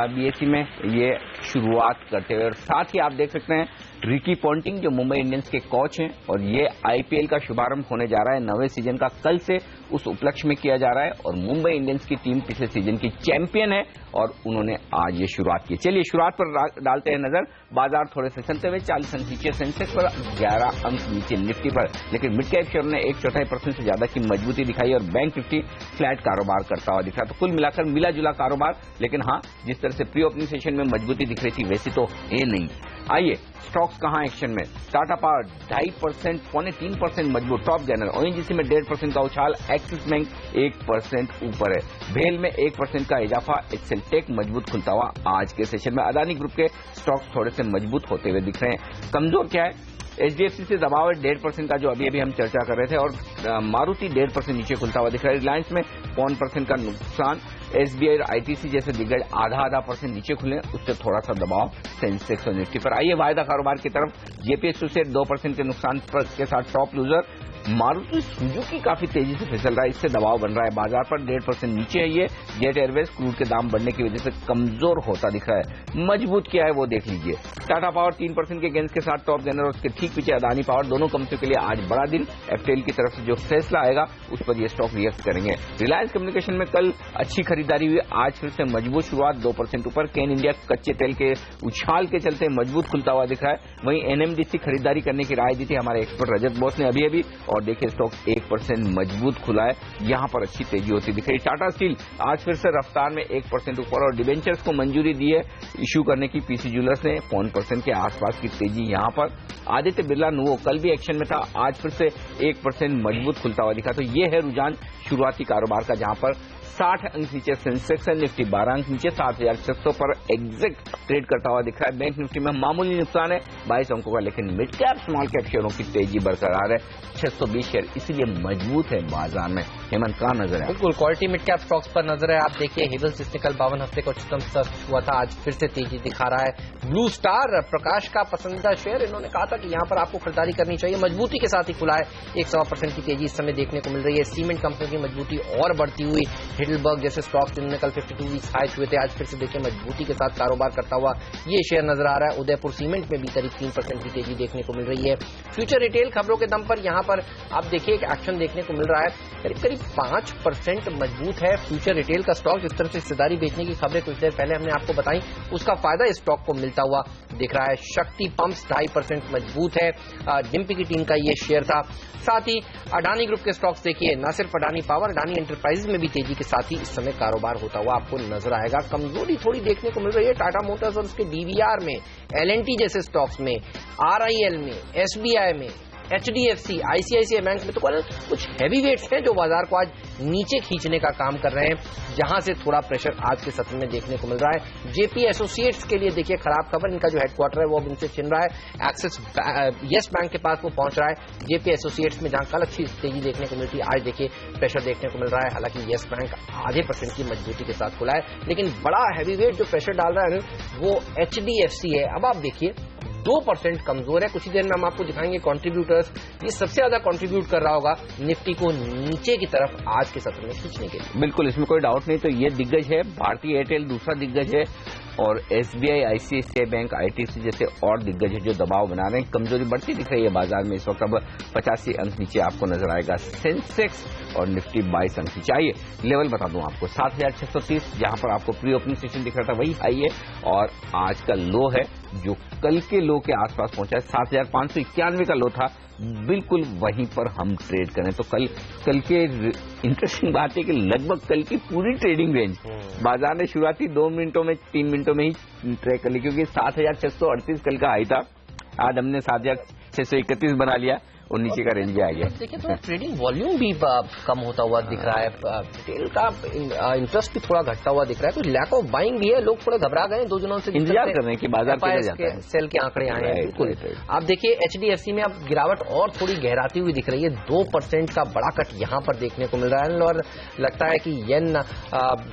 S1: बीएसई में ये शुरुआत करते हुए। और साथ ही आप देख सकते हैं रिकी पॉन्टिंग जो मुंबई इंडियंस के कोच हैं। और ये आईपीएल का शुभारंभ होने जा रहा है 9वें सीजन का, कल से उस उपलक्ष्य में किया जा रहा है। और मुंबई इंडियंस की टीम पिछले सीजन की चैंपियन है और उन्होंने आज ये शुरुआत की। चलिए शुरुआत पर डालते हैं नजर। बाजार थोड़े से चलते हुए 40 अंक नीचे सेंसेक्स पर, 11 अंक नीचे निफ्टी पर। लेकिन मिड कैप शेयर ने 1/4% से ज्यादा की मजबूती दिखाई और बैंक निफ्टी फ्लैट कारोबार करता हुआ दिखा। तो कुल मिलाकर मिला जुला कारोबार। लेकिन हाँ, जिस तरह से प्री ओपनिंग सेशन में मजबूती दिख रही थी वैसी तो ये नहीं। आइए स्टॉक्स कहां एक्शन में। टाटा पावर 2.5%, 2.25% मजबूत, टॉप गेनर। ओएनजीसी में 1.5% का उछाल, एक्सिस बैंक 1% ऊपर है। भेल में 1% का इजाफा, एक्सेल टेक मजबूत खुलता हुआ आज के सेशन में। अदानी ग्रुप के स्टॉक्स थोड़े से मजबूत होते हुए दिख रहे हैं। कमजोर क्या है? एचडीएफसी से दबाव है 1.5% का, जो अभी हम चर्चा कर रहे थे, और मारुति 1.5% नीचे खुलता हुआ दिख रहा है। रिलायंस में 0.1% का नुकसान। एसबीआई और आईटीसी जैसे दिग्गज आधा % नीचे खुले, उससे थोड़ा सा दबाव सेंसेक्स और निफ्टी पर। आइए वायदा कारोबार की तरफ। जेपी एसोसिएट 2% के नुकसान के साथ टॉप लूजर। मारुति सुजुकी काफी तेजी से फिसल रहा है, इससे दबाव बन रहा है बाजार पर, 1.5% नीचे है ये। जेट एयरवेज क्रूड के दाम बढ़ने की वजह से कमजोर होता दिख रहा है। मजबूत क्या है वो देख लीजिए। टाटा पावर 3% के गेंस के साथ टॉप गेनर, उसके ठीक पीछे अदानी पावर। दोनों कंपनियों के लिए आज बड़ा दिन। एफटेल की तरफ से जो फैसला आएगा उस पर ये स्टॉक रिएक्ट करेंगे। रिलायंस कम्युनिकेशन में कल अच्छी खरीदारी हुई, आज फिर से मजबूत शुरुआत, 2% ऊपर। केन इंडिया कच्चे तेल के उछाल के चलते मजबूत खुलता हुआ दिख रहा है। वहीं एनएमडीसी खरीदारी करने की राय दी थी हमारे एक्सपर्ट रजत बोस ने अभी, और देखिए स्टॉक 1% मजबूत खुला है, यहां पर अच्छी तेजी होती दिख रही। टाटा स्टील आज फिर से रफ्तार में 1% ऊपर, और डिबेंचर्स को मंजूरी दी है इश्यू करने की पीसी ज्वेलर्स ने, 0.1% के आसपास की तेजी यहां पर। आदित्य बिरला नुवो कल भी एक्शन में था, आज फिर से 1% मजबूत खुलता हुआ दिखा। तो ये है रुझान शुरुआती कारोबार का, जहां पर 60 अंक नीचे सेंसेक्स है, निफ्टी 12 अंक नीचे 7,600 पर एग्जैक्ट ट्रेड करता हुआ दिख रहा है। बैंक निफ्टी में मामूली नुकसान है 22 अंकों का, लेकिन मिड कैप स्मॉल कैप शेयरों की तेजी बरकरार है, 620 शेयर इसलिए मजबूत है बाजार में। हेमंत कहां नजर है?
S3: बिल्कुल क्वालिटी मिड कैप स्टॉक्स पर नजर है। आप देखिए हेवल्स जिसने कल 52 हफ्ते का उच्चतम स्तर हुआ था, आज फिर से तेजी दिखा रहा है। ब्लू स्टार प्रकाश का पसंदीदा शेयर, इन्होंने कहा था कि यहां पर आपको खरीदारी करनी चाहिए, मजबूती के साथ ही खुला है। 1.25% की तेजी इस समय देखने को मिल रही है। सीमेंट कंपनी की मजबूती और बढ़ती हुई, हिडलबर्ग जैसे स्टॉक्स जिन्होंने कल 52 वीक्स हाई छुए थे, आज फिर से देखिए मजबूती के साथ कारोबार करता हुआ ये शेयर नजर आ रहा है। उदयपुर सीमेंट में भी करीब 3% की तेजी देखने को मिल रही है। फ्यूचर रिटेल खबरों के दम पर यहां पर आप देखिए एक एक्शन देखने को मिल रहा है, करीब 5% मजबूत है फ्यूचर रिटेल का स्टॉक। जिस तरह से हिस्सेदारी बेचने की खबरें कुछ देर पहले हमने आपको बताई, उसका फायदा इस स्टॉक को मिलता हुआ दिख रहा है। शक्ति पंप्स 2.5% मजबूत है, डिम्पी की टीम का ये शेयर था। साथ ही अडानी ग्रुप के स्टॉक्स देखिए, न सिर्फ अडानी पावर, अडानी एंटरप्राइजेज में भी तेजी के साथ ही इस समय कारोबार होता हुआ आपको नजर आएगा। कमजोरी थोड़ी देखने को मिल रही है टाटा मोटर्स और उसके डीवीआर में, एलएनटी जैसे स्टॉक्स में, आरआईएल में, एसबीआई में, एचडीएफसी, आईसीआईसीआई बैंक में तो कुछ हैवी वेट्स हैं जो बाजार को आज नीचे खींचने का काम कर रहे हैं, जहां से थोड़ा प्रेशर आज के सत्र में देखने को मिल रहा है। जेपी एसोसिएट्स के लिए देखिए खराब खबर, इनका जो हेडक्वार्टर है वो अब इनसे छिन रहा है। एक्सिस येस बैंक के पास वो पहुंच रहा है। जेपी एसोसिएट्स में जहां कल अच्छी तेजी देखने को मिलती है, आज देखिए प्रेशर देखने को मिल रहा है। हालांकि येस बैंक 0.5% की मजबूती के साथ खुला है, लेकिन बड़ा हैवी वेट जो प्रेशर डाल रहा है वो एचडीएफसी है। अब आप देखिए 2% कमजोर है। कुछ ही देर में हम आपको दिखाएंगे कंट्रीब्यूटर्स, ये सबसे ज्यादा कंट्रीब्यूट कर रहा होगा निफ्टी को नीचे की तरफ आज के सत्र में खींचने के लिए।
S1: बिल्कुल, इसमें कोई डाउट नहीं। तो ये दिग्गज है, भारतीय एयरटेल दूसरा दिग्गज है, और एसबीआई, आईसीआईसीआई बैंक, आईटीसी जैसे और दिग्गज है जो दबाव बना रहे हैं। कमजोरी बढ़ती दिख रही है बाजार में इस वक्त। अब 85 अंक नीचे आपको नजर आएगा सेंसेक्स, और निफ्टी 22 अंक नीचे। आइए लेवल बता दूं आपको, 7,630 जहां पर आपको प्री ओपनिंग सेशन दिख रहा था वही हाई है, और आज का लो है जो कल के लो के आसपास पहुंचा है। 7,591 का लो था, बिल्कुल वहीं पर हम ट्रेड करें तो कल के इंटरेस्टिंग बात है कि लगभग कल की पूरी ट्रेडिंग रेंज बाजार ने शुरुआती 2 मिनटों में 3 मिनटों में ही ट्रेड कर ली, क्योंकि 7,638 कल का हाई था, आज हमने 7,631 बना लिया और नीचे का रेंज भी आ गया।
S3: देखिए तो ट्रेडिंग वॉल्यूम भी कम होता हुआ दिख रहा है, रिटेल का इंटरेस्ट भी थोड़ा घटता हुआ दिख रहा है, कुछ लैक ऑफ बाइंग भी है, लोग थोड़े घबरा गए 2 दिनों से,
S1: इंतजार कर रहे हैं कि बाजार
S3: के सेल के आंकड़े आए हैं। बिल्कुल, आप देखिए एचडीएफसी में अब गिरावट और थोड़ी गहराती हुई दिख रही है, 2% का बड़ा कट यहां पर देखने को मिल रहा है, और लगता है कि येन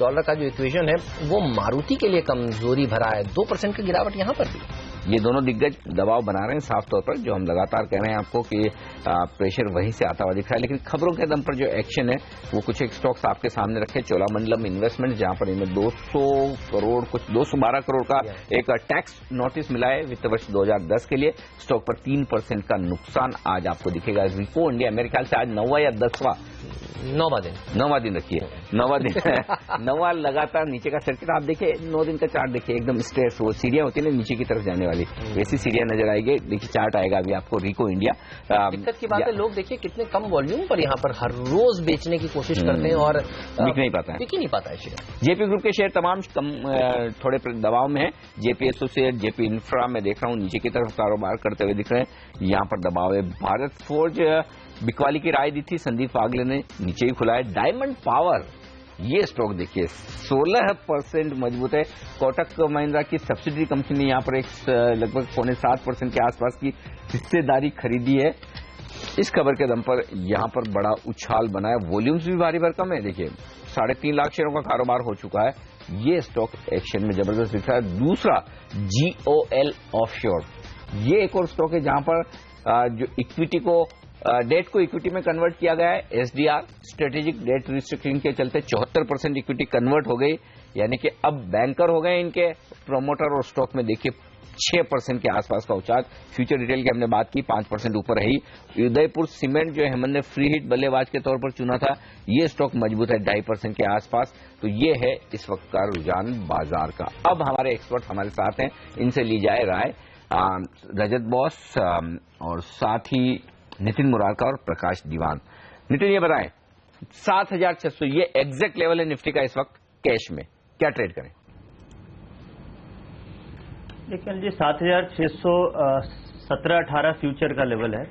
S3: डॉलर का जो इक्वेशन है वो मारुति के लिए कमजोरी भरा है। 2% की गिरावट यहां पर भी।
S1: ये दोनों दिग्गज दबाव बना रहे हैं साफ तौर पर, जो हम लगातार कह रहे हैं आपको कि प्रेशर वहीं से आता हुआ दिख रहा है। लेकिन खबरों के दम पर जो एक्शन है वो कुछ एक स्टॉक्स आपके सामने रखे। चोलामंडलम इन्वेस्टमेंट, जहां पर इन्हें 200 करोड़, कुछ 212 करोड़ का एक टैक्स नोटिस मिला है वित्त वर्ष 2010 के लिए। स्टॉक पर 3% का नुकसान आज आपको दिखेगा। रिपो इंडिया मेरे ख्याल से आज 9वां या 10वां 9वां दिन रखिए, 9वां लगातार नीचे का सर्किट। आप देखिए 9 दिन का चार्ट देखिए, एकदम स्ट्रेस, वो सीढ़ियां होती है ना नीचे की तरफ जाने वाली, वैसी सीढ़ियां नजर आएगी। देखिए चार्ट आएगा अभी आपको रिको इंडिया।
S3: दिक्कत की बात है, लोग देखिए कितने कम वॉल्यूम पर यहाँ पर हर रोज बेचने की कोशिश करते हैं और
S1: बिक नहीं पाता है शेयर। जेपी ग्रुप के शेयर तमाम थोड़े दबाव में है। जेपी एसोसिएट, जेपी इंफ्रा में देख रहा हूँ नीचे की तरफ कारोबार करते हुए दिख रहे हैं, यहाँ पर दबाव है। भारत फोर्ज बिकवाली की राय दी थी संदीप फागले ने, नीचे ही खुला है। डायमंड पावर, ये स्टॉक देखिए 16% मजबूत है। कोटक महिंद्रा की सब्सिडरी कंपनी ने यहाँ पर एक लगभग 6.25% के आसपास की हिस्सेदारी खरीदी है। इस खबर के दम पर यहाँ पर बड़ा उछाल बना है। वॉल्यूम्स भी भारी भरकम है, देखिए 3.5 लाख शेयरों का कारोबार हो चुका है। ये स्टॉक एक्शन में जबरदस्त दिख रहा है। दूसरा GOL ऑफशोर, ये एक और स्टॉक है जहां पर जो इक्विटी को डेट को इक्विटी में कन्वर्ट किया गया है। SDR स्ट्रेटेजिक डेट रिस्ट्रक्चरिंग के चलते 74% इक्विटी कन्वर्ट हो गई, यानी कि अब बैंकर हो गए इनके प्रमोटर। और स्टॉक में देखिए 6% के आसपास का उछाल। फ्यूचर रिटेल की हमने बात की, 5% ऊपर रही। उदयपुर सीमेंट जो हेमंत ने फ्री हिट बल्लेबाज के तौर पर चुना था, ये स्टॉक मजबूत है 2.5% के आसपास। तो ये है इस वक्त का रुझान बाजार का। अब हमारे एक्सपर्ट हमारे साथ हैं, इनसे ली जाए राय। रजत बॉस और साथ ही नितिन मुरारका और प्रकाश दीवान। नितिन ये बताएं, 7,600 ये एग्जैक्ट लेवल है निफ्टी का इस वक्त कैश में, क्या ट्रेड करें?
S4: देखिए जी 7,617-18 फ्यूचर का लेवल है।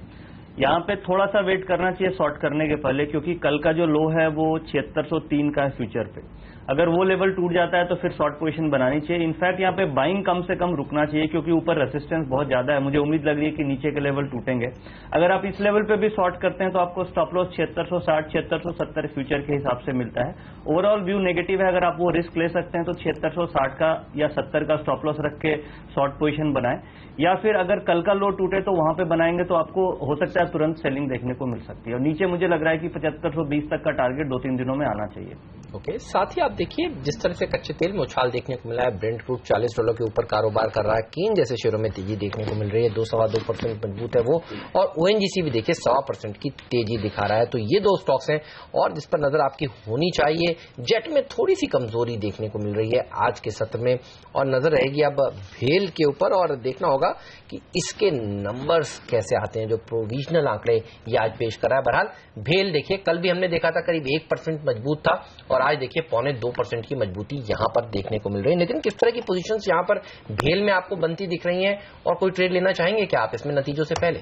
S4: यहाँ पे थोड़ा सा वेट करना चाहिए शॉर्ट करने के पहले, क्योंकि कल का जो लो है वो 7603 का है फ्यूचर पे। अगर वो लेवल टूट जाता है तो फिर शॉर्ट पोजीशन बनानी चाहिए। इनफैक्ट यहाँ पे बाइंग कम से कम रुकना चाहिए, क्योंकि ऊपर रेसिस्टेंस बहुत ज्यादा है। मुझे उम्मीद लग रही है कि नीचे के लेवल टूटेंगे। अगर आप इस लेवल पे भी शॉर्ट करते हैं तो आपको स्टॉप लॉस 7660 7670 फ्यूचर के हिसाब से मिलता है। ओवरऑल व्यू नेगेटिव है। अगर आप वो रिस्क ले सकते हैं तो 7660 का या 70 का स्टॉप लॉस रख के शॉर्ट पोजीशन बनाएं, या फिर अगर कल का लो टूटे तो वहां पे बनाएंगे तो आपको हो सकता है तुरंत सेलिंग देखने को मिल सकती है। और नीचे मुझे लग रहा है कि 7520 तक का टारगेट 2-3 दिनों में आना चाहिए।
S3: ओके, साथ ही आप देखिए जिस तरह से कच्चे तेल में उछाल देखने को मिला है, ब्रेंट क्रूड $40 के ऊपर कारोबार कर रहा है। केन जैसे शेयरों में तेजी देखने को मिल रही है, 2-2.25% मजबूत है वो। और ONGC भी देखिए 100% की तेजी दिखा रहा है। तो ये दो स्टॉक्स हैं और जिस पर नजर आपकी होनी चाहिए। जेट में थोड़ी सी कमजोरी देखने को मिल रही है आज के सत्र में, और नजर रहेगी अब भेल के ऊपर, और देखना होगा कि इसके नंबर्स कैसे आते हैं। जो प्रोविजनल आंकड़े ये आज पेश कर रहा है। बहरहाल भेल देखिए कल भी हमने देखा था करीब 1% मजबूत था, और आज देखिए 2.25% की मजबूती यहां पर देखने को मिल रही है। लेकिन किस तरह की पोजीशंस यहां पर भेल में आपको बनती दिख रही हैं, और कोई ट्रेड लेना चाहेंगे क्या आप इसमें नतीजों से पहले?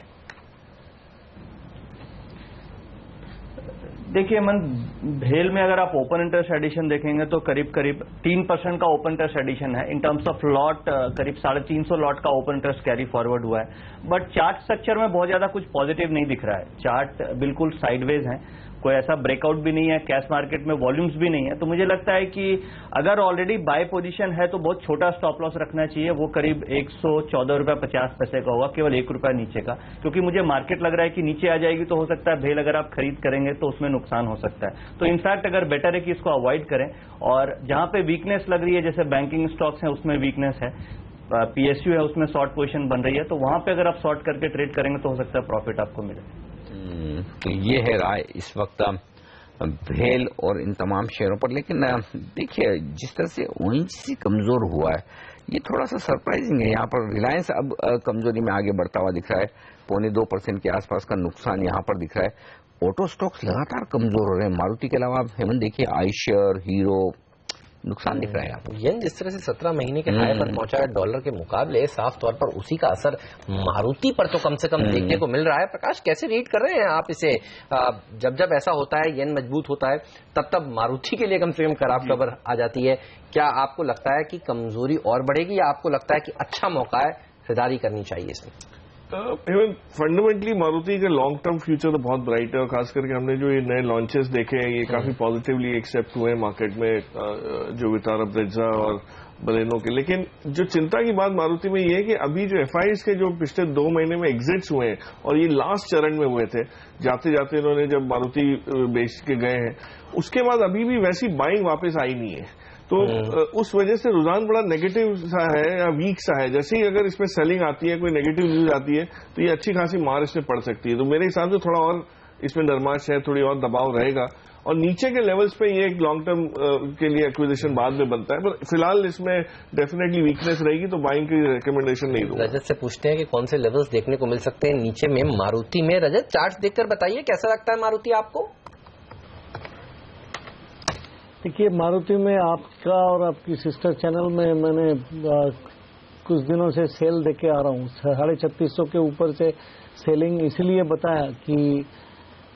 S4: देखिए मन, भेल में अगर आप ओपन इंटरेस्ट एडिशन देखेंगे तो करीब 3% का ओपन इंटरेस्ट एडिशन है। इन टर्म्स ऑफ लॉट करीब 350 लॉट का ओपन इंटरेस्ट कैरी फॉरवर्ड हुआ है। बट चार्ट स्ट्रक्चर में बहुत ज्यादा कुछ पॉजिटिव नहीं दिख रहा है। चार्ट बिल्कुल साइडवेज है, कोई ऐसा ब्रेकआउट भी नहीं है, कैश मार्केट में वॉल्यूम्स भी नहीं है। तो मुझे लगता है कि अगर ऑलरेडी बाय पोजीशन है तो बहुत छोटा स्टॉप लॉस रखना चाहिए। वो करीब 114 रुपये 50 पैसे का होगा, केवल 1 रुपया नीचे का, क्योंकि मुझे मार्केट लग रहा है कि नीचे आ जाएगी तो हो सकता है भेल अगर आप खरीद करेंगे तो उसमें नुकसान हो सकता है। तो इनफैक्ट अगर बेटर है कि इसको अवॉइड करें, और जहां पे वीकनेस लग रही है जैसे बैंकिंग स्टॉक्स हैं उसमें वीकनेस है, PSU है उसमें शॉर्ट पोजीशन बन रही है, तो वहां पे अगर आप शॉर्ट करके ट्रेड करेंगे तो हो सकता है प्रॉफिट आपको मिले।
S1: तो ये है राय इस वक्त भेल और इन तमाम शेयरों पर। लेकिन देखिए जिस तरह से ONGC कमजोर हुआ है ये थोड़ा सा सरप्राइजिंग है। यहाँ पर रिलायंस अब कमजोरी में आगे बढ़ता हुआ दिख रहा है, 2.25% के आसपास का नुकसान यहाँ पर दिख रहा है। ऑटो स्टॉक्स लगातार कमजोर हो रहे हैं। मारुति के अलावा हेमंत देखिए आइशर, हीरो, नुकसान दिख रहा है।
S3: येन जिस तरह से 17 महीने के हाई पर पहुंचा है डॉलर के मुकाबले, साफ तौर पर उसी का असर मारुति पर तो कम से कम देखने को मिल रहा है। प्रकाश कैसे रीड कर रहे हैं आप इसे? जब ऐसा होता है, येन मजबूत होता है, तब मारुति के लिए कम से कम खराब खबर आ जाती है। क्या आपको लगता है कि कमजोरी और बढ़ेगी, या आपको लगता है कि अच्छा मौका है, खरीदारी करनी चाहिए इसमें?
S7: फंडामेंटली मारुति का लॉन्ग टर्म फ्यूचर तो बहुत ब्राइट है, और खास करके हमने जो ये नए लॉन्चेस देखे हैं ये काफी पॉजिटिवली एक्सेप्ट हुए हैं मार्केट में, जो विटारा, ब्रेजा और बलेनो के। लेकिन जो चिंता की बात मारुति में ये है कि अभी जो FIs के जो पिछले 2 महीने में एग्जिट्स हुए हैं, और ये लास्ट चरण में हुए थे, जाते जाते इन्होंने जब मारुति बेच के गए हैं, उसके बाद अभी भी वैसी बाइंग वापस आई नहीं है। तो उस वजह से रुझान बड़ा नेगेटिव सा है या वीक सा है। जैसे ही अगर इसमें सेलिंग आती है, कोई नेगेटिव न्यूज आती है, तो ये अच्छी खासी मार इसमें पड़ सकती है। तो मेरे हिसाब से थोड़ा और इसमें नरमाश है, थोड़ी और दबाव रहेगा और नीचे के लेवल्स पे ये एक लॉन्ग टर्म के लिए एक्विजिशन बाद में बनता है, पर फिलहाल इसमें डेफिनेटली वीकनेस रहेगी तो बाइंग की रिकमेंडेशन नहीं दूंगा।
S3: रजत से पूछते हैं कि कौन से लेवल्स देखने को मिल सकते हैं नीचे में मारुति में। रजत, चार्ट देखकर बताइए कैसा लगता है मारुति आपको?
S2: देखिए, मारुति में आपका और आपकी सिस्टर चैनल में मैंने कुछ दिनों से सेल देके आ रहा हूँ। 3650 के ऊपर से सेलिंग इसलिए बताया कि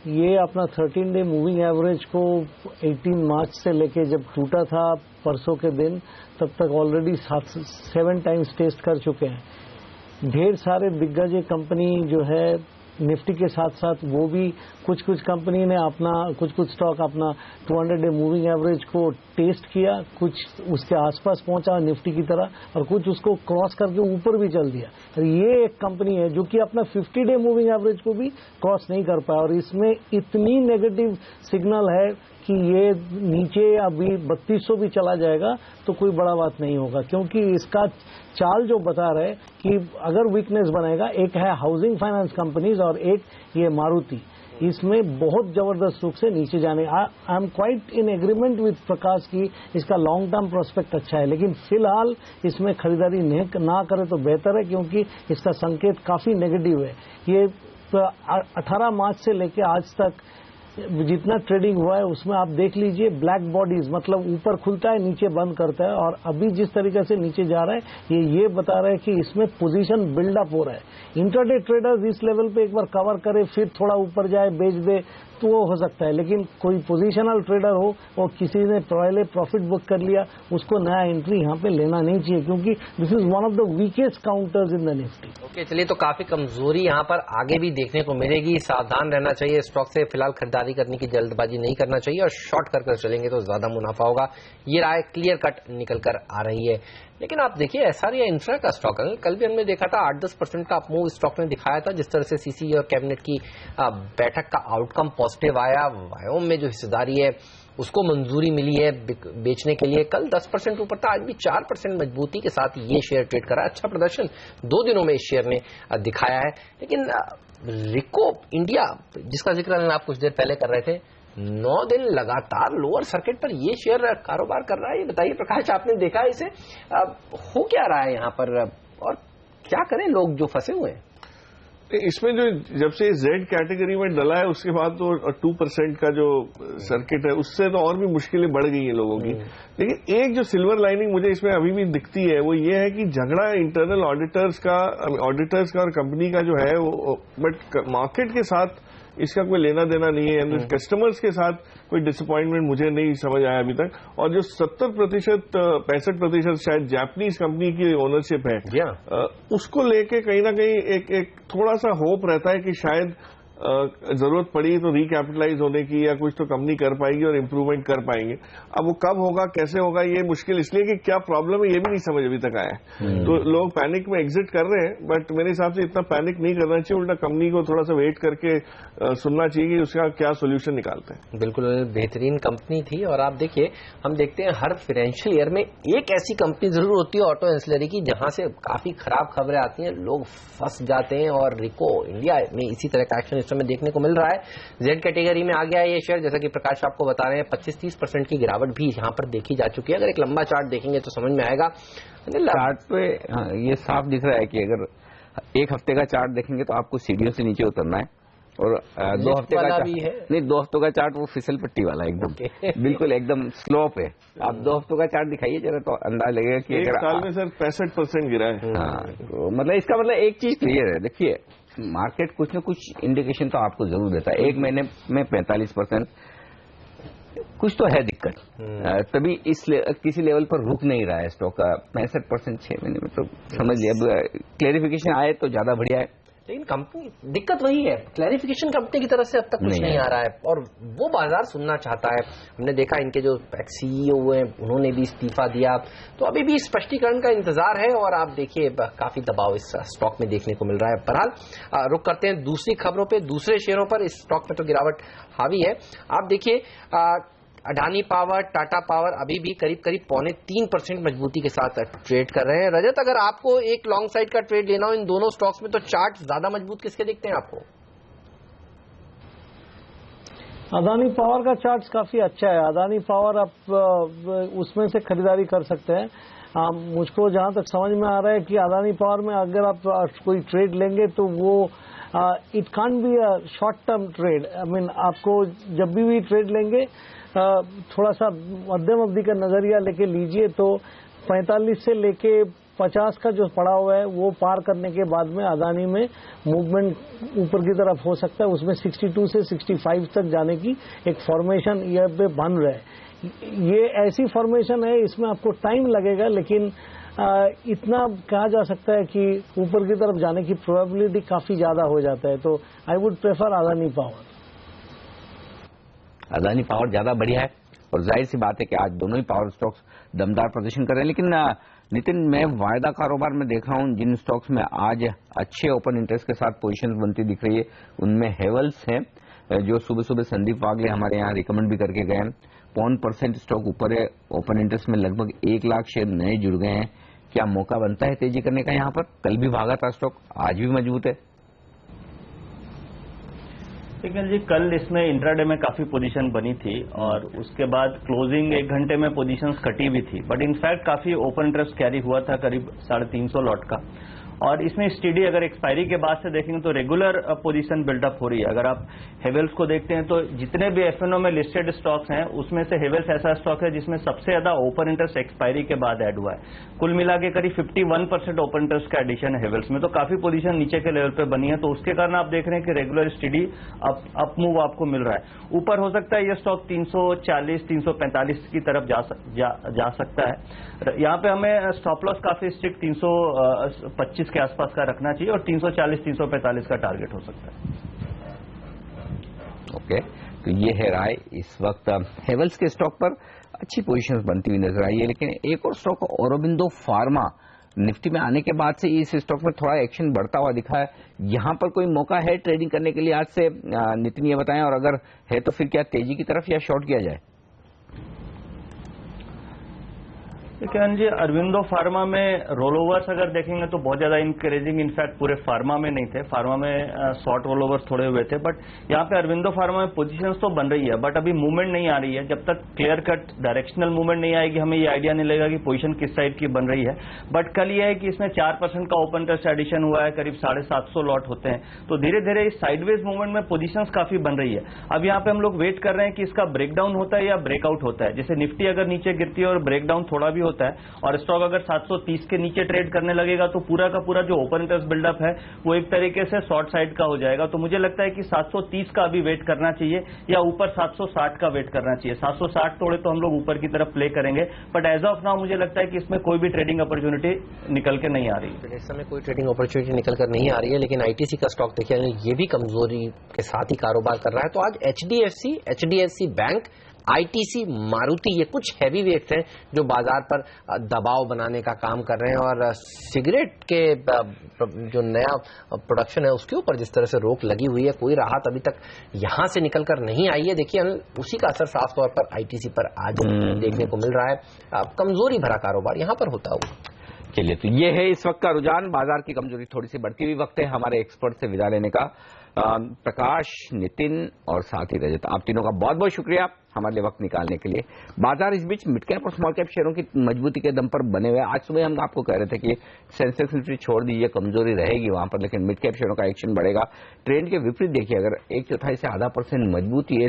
S2: ये अपना 13 डे मूविंग एवरेज को 18 मार्च से लेके जब टूटा था परसों के दिन, तब तक ऑलरेडी 7 टाइम्स टेस्ट कर चुके हैं। ढेर सारे दिग्गज कंपनी जो है निफ्टी के साथ साथ वो भी कुछ कंपनी ने अपना कुछ स्टॉक अपना 200 डे मूविंग एवरेज को टेस्ट किया, कुछ उसके आसपास पहुंचा निफ्टी की तरह और कुछ उसको क्रॉस करके ऊपर भी चल दिया। ये एक कंपनी है जो कि अपना 50 डे मूविंग एवरेज को भी क्रॉस नहीं कर पाया और इसमें इतनी नेगेटिव सिग्नल है कि ये नीचे अभी 3200 भी चला जाएगा तो कोई बड़ा बात नहीं होगा, क्योंकि इसका चाल जो बता रहे कि अगर वीकनेस बनेगा, एक है हाउसिंग फाइनेंस कंपनीज और एक ये मारुति, इसमें बहुत जबरदस्त रूप से नीचे जाने। I am quite in agreement with Prakash की इसका लॉन्ग टर्म प्रोस्पेक्ट अच्छा है, लेकिन फिलहाल इसमें खरीदारी ना करे तो बेहतर है, क्योंकि इसका संकेत काफी नेगेटिव है। ये 18 मार्च से लेकर आज तक जितना ट्रेडिंग हुआ है उसमें आप देख लीजिए, ब्लैक बॉडीज मतलब ऊपर खुलता है नीचे बंद करता है, और अभी जिस तरीके से नीचे जा रहा है ये बता रहा है कि इसमें पोजीशन बिल्डअप हो रहा है। इंट्राडे ट्रेडर्स इस लेवल पे एक बार कवर करे फिर थोड़ा ऊपर जाए बेच दे तो वो हो सकता है, लेकिन कोई पोजीशनल ट्रेडर हो और किसी ने पहले प्रॉफिट बुक कर लिया उसको नया एंट्री यहाँ पे लेना नहीं चाहिए, क्योंकि this is one of the weakest counters in the Nifty.
S3: Okay, चलिए, तो काफी कमजोरी यहाँ पर आगे भी देखने को मिलेगी। सावधान रहना चाहिए, स्टॉक से फिलहाल खरीदारी करने की जल्दबाजी नहीं करना चाहिए और शॉर्ट कर चलेंगे तो ज्यादा मुनाफा होगा। ये राय क्लियर कट निकल कर आ रही है। लेकिन आप देखिए एसआर या इंफ्रा का स्टॉक है, कल भी हमने देखा था 8-10% का मूव स्टॉक ने दिखाया था। जिस तरह से सीसी और कैबिनेट की बैठक का आउटकम पॉजिटिव आया, वायोम में जो हिस्सेदारी है उसको मंजूरी मिली है बेचने के लिए। कल 10% ऊपर था, आज भी 4% मजबूती के साथ ये शेयर ट्रेड करा। अच्छा प्रदर्शन 2 दिनों में इस शेयर ने दिखाया है। लेकिन रिको इंडिया जिसका जिक्र आप कुछ देर पहले कर रहे थे, 9 दिन लगातार लोअर सर्किट पर ये शेयर कारोबार कर रहा है। ये बताइए प्रकाश, आपने देखा इसे, हो क्या रहा है यहाँ पर और क्या करें लोग जो फंसे हुए हैं?
S7: इसमें जो जब से जेड कैटेगरी में डला है उसके बाद तो 2% का जो सर्किट है उससे तो और भी मुश्किलें बढ़ गई हैं लोगों की। लेकिन एक जो सिल्वर लाइनिंग मुझे इसमें अभी भी दिखती है वो ये है कि झगड़ा इंटरनल ऑडिटर्स का और कंपनी का जो है वो, बट मार्केट के साथ इसका कोई लेना देना नहीं है। कस्टमर्स के साथ कोई डिसअपॉइंटमेंट मुझे नहीं समझ आया अभी तक। और जो 70% 65% शायद जापानीज कंपनी की ओनरशिप है, उसको लेके कहीं ना कहीं एक थोड़ा सा होप रहता है कि शायद जरूरत पड़ी तो रिकैपिटलाइज होने की या कुछ तो कंपनी कर पाएगी और इम्प्रूवमेंट कर पाएंगे। अब वो कब होगा कैसे होगा ये मुश्किल, इसलिए कि क्या प्रॉब्लम है ये भी नहीं समझ अभी तक आया है। तो लोग पैनिक में एग्जिट कर रहे हैं, बट मेरे हिसाब से इतना पैनिक नहीं करना चाहिए, उल्टा कंपनी को थोड़ा सा वेट करके सुनना चाहिए कि उसका क्या सोल्यूशन निकालते हैं।
S3: बिल्कुल बेहतरीन कंपनी थी। और आप देखिए, हम देखते हैं हर फाइनेंशियल ईयर में एक ऐसी कंपनी जरूर होती है ऑटो एंसिलरी की जहां से काफी खराब खबरें आती हैं, लोग फंस जाते हैं। और रिको इंडिया में इसी तरह का एक्शन में देखने को मिल रहा है। जेड कैटेगरी में आ गया है ये शेयर, जैसा कि प्रकाश आपको बता रहे हैं। 25-30% की गिरावट भी यहां पर देखी जा चुकी है। अगर एक लंबा चार्ट देखेंगे तो समझ में आएगा।
S1: चार्ट पे ये साफ दिख रहा है कि अगर एक हफ्ते का चार्ट देखेंगे तो आपको सीढ़ियों से नीचे उतरना है, और 2 हफ्ते का
S3: भी है
S1: नहीं, 2 हफ्तों का चार्ट वो फिसल पट्टी वाला एकदम बिल्कुल एकदम स्लोप है। आप 2 हफ्तों का चार्ट दिखाइए जरा तो अंदाज लगेगा कि
S7: एक साल में सर 65% गिरा है।
S1: हाँ, तो मतलब इसका मतलब एक चीज क्लियर है। देखिए, मार्केट कुछ न कुछ इंडिकेशन तो आपको जरूर देता है। 1 महीने में 45%, कुछ तो है दिक्कत, तभी किसी लेवल पर रुक नहीं रहा है स्टॉक का। 65% 6 महीने में तो समझ लिया। अब क्लेरिफिकेशन आए तो ज्यादा बढ़िया है,
S3: लेकिन कंपनी दिक्कत वही है, क्लैरिफिकेशन कंपनी की तरफ से अब तक कुछ नहीं आ रहा है और वो बाजार सुनना चाहता है। हमने देखा इनके जो सीईओ हुए उन्होंने भी इस्तीफा दिया, तो अभी भी स्पष्टीकरण का इंतजार है। और आप देखिए काफी दबाव इस स्टॉक में देखने को मिल रहा है। बहरहाल रुक करते हैं दूसरी खबरों पे, दूसरे शेयरों पर। इस स्टॉक में तो गिरावट हावी है। आप देखिए अडानी पावर, टाटा पावर अभी भी करीब 3% मजबूती के साथ ट्रेड कर रहे हैं। रजत, अगर आपको एक लॉन्ग साइड का ट्रेड लेना हो इन दोनों स्टॉक्स में तो चार्ट ज्यादा मजबूत किसके दिखते हैं आपको?
S2: अदानी पावर का चार्ट काफी अच्छा है। अदानी पावर आप उसमें से खरीदारी कर सकते हैं। मुझको जहां तक समझ में आ रहा है कि अदानी पावर में अगर आप कोई ट्रेड लेंगे तो वो it can't be a short term trade. I mean आपको जब भी ट्रेड लेंगे थोड़ा सा मध्यम अवधि का नजरिया लेके लीजिए, तो 45 से लेके 50 का जो पड़ा हुआ है वो पार करने के बाद में अदानी में मूवमेंट ऊपर की तरफ हो सकता है। उसमें 62 से 65 तक जाने की एक फॉर्मेशन ये पे बन रहा है। ये ऐसी फॉर्मेशन है, इसमें आपको टाइम लगेगा, लेकिन इतना कहा जा सकता है कि ऊपर की तरफ जाने की प्रोबेबिलिटी काफी ज्यादा हो जाता है। तो I would prefer Adani power.
S1: Adani power ज्यादा बढ़िया है और जाहिर सी बात है कि आज दोनों ही पावर स्टॉक्स दमदार प्रदर्शन कर रहे हैं। लेकिन नितिन, मैं वायदा कारोबार में देख रहा हूं जिन स्टॉक्स में आज अच्छे ओपन इंटरेस्ट के साथ पोजीशंस बनती दिख रही है उनमें हेवल्स है, जो सुबह सुबह संदीप वागले हमारे यहाँ रिकमेंड भी करके गए हैं। 0.1% स्टॉक ऊपर है, ओपन इंटरेस्ट में लगभग 1 लाख शेयर नए जुड़ गए हैं। क्या मौका बनता है तेजी करने का यहाँ पर? कल भी भागा था स्टॉक, आज भी मजबूत है।
S4: लेकिन जी कल इसमें इंट्राडे में काफी पोजीशन बनी थी और उसके बाद क्लोजिंग 1 घंटे में पोजीशंस कटी भी थी, बट इनफैक्ट काफी ओपन इंटरेस्ट कैरी हुआ था, करीब 350 लॉट का। और इसमें स्टडी अगर एक्सपायरी के बाद से देखेंगे तो रेगुलर पोजीशन बिल्डअप हो रही है। अगर आप हेवेल्स को देखते हैं तो जितने भी एफएनओ में लिस्टेड स्टॉक्स हैं उसमें से हेवेल्स ऐसा स्टॉक है जिसमें सबसे ज्यादा ओपन इंटरेस्ट एक्सपायरी के बाद ऐड हुआ है। कुल मिला के करीब 51% ओपन इंटरेस्ट का एडिशन है हेवेल्स में, तो काफी पोजीशन नीचे के लेवल पे बनी है। तो उसके कारण आप देख रहे हैं कि रेगुलर स्टडी अप मूव आपको मिल रहा है। ऊपर हो सकता है ये स्टॉक 340 345 की तरफ जा सकता है। यहाँ पे हमें स्टॉप लॉस काफी स्ट्रिक्ट 325 के आसपास का रखना चाहिए और 340 345 का टारगेट हो सकता है।
S1: ओके, तो ये है राय। इस वक्त हेवल्स के स्टॉक पर अच्छी पोजीशंस बनती हुई नजर आई है। लेकिन एक और स्टॉक औरोबिंदो फार्मा निफ्टी में आने के बाद से इस स्टॉक में थोड़ा एक्शन बढ़ता हुआ दिखा है। यहां पर कोई मौका है ट्रेडिंग करने के लिए आज से? नितिन ये बताएं, और अगर है तो फिर क्या तेजी की तरफ या शॉर्ट किया जाए?
S4: लेकिन जी अरविंदो फार्मा में रोल ओवर्स अगर देखेंगे तो बहुत ज्यादा इंकरेजिंग इनफैक्ट पूरे फार्मा में नहीं थे। फार्मा में शॉर्ट रोल ओवर्स थोड़े हुए थे, बट यहाँ पे अरविंदो फार्मा में पोजीशंस तो बन रही है, बट अभी मूवमेंट नहीं आ रही है। जब तक क्लियर कट डायरेक्शनल मूवमेंट नहीं आएगी हमें ये आइडिया नहीं लगेगा कि पोजीशन किस साइड की बन रही है। बट कल ये है कि इसमें 4% का ओपन इंटरेस्ट एडिशन हुआ है, करीब 750 लॉट होते हैं। तो धीरे धीरे इस साइडवेज मूवमेंट में पोजीशंस काफी बन रही है। अब यहाँ पे हम लोग वेट कर रहे हैं कि इसका ब्रेकडाउन होता है या ब्रेकआउट होता है। जैसे निफ्टी अगर नीचे गिरती है और ब्रेकडाउन थोड़ा भी होता है और स्टॉक अगर 730 के नीचे ट्रेड करने लगेगा तो पूरा का पूरा जो ओपन इंटरेस्ट बिल्डअप है वो एक तरीके से शॉर्ट साइड का हो जाएगा। तो मुझे लगता है कि 730 का अभी वेट करना चाहिए या ऊपर 760 का वेट करना चाहिए। 760 तोड़े तो हम लोग ऊपर की तरफ प्ले करेंगे, बट एज ऑफ नाउ मुझे लगता है कि इसमें कोई भी ट्रेडिंग अपॉर्चुनिटी निकल के नहीं आ रही है।
S3: इस समय कोई ट्रेडिंग अपॉर्चुनिटी निकल कर नहीं आ रही है, लेकिन आईटीसी का स्टॉक देखिए ये भी कमजोरी के साथ ही कारोबार कर रहा है। तो आज एचडीएफसी बैंक, आईटीसी, मारुति, ये कुछ हैवी वेट्स हैं जो बाजार पर दबाव बनाने का काम कर रहे हैं। और सिगरेट के जो नया प्रोडक्शन है उसके ऊपर जिस तरह से रोक लगी हुई है, कोई राहत अभी तक यहां से निकलकर नहीं आई है। देखिए उसी का असर साफ तौर पर आईटीसी पर आज देखने को मिल रहा है। कमजोरी भरा कारोबार यहां पर होता हुआ।
S1: चलिए, तो ये है इस वक्त का रुझान। बाजार की कमजोरी थोड़ी सी बढ़ती हुई। वक्त है हमारे एक्सपर्ट से विदा लेने का। प्रकाश, नितिन और साथ ही रजत, आप तीनों का बहुत बहुत शुक्रिया हमारे लिए वक्त निकालने के लिए। बाजार इस बीच मिड कैप और स्मॉल कैप शेयरों की मजबूती के दम पर बने हुए। आज सुबह हम आपको कह रहे थे कि सेंसेक्स निफ्टी छोड़ दीजिए, कमजोरी रहेगी वहां पर, लेकिन मिड कैप शेयरों का एक्शन बढ़ेगा। ट्रेंड के विपरीत देखिए, अगर 1/4 से आधा % मजबूती है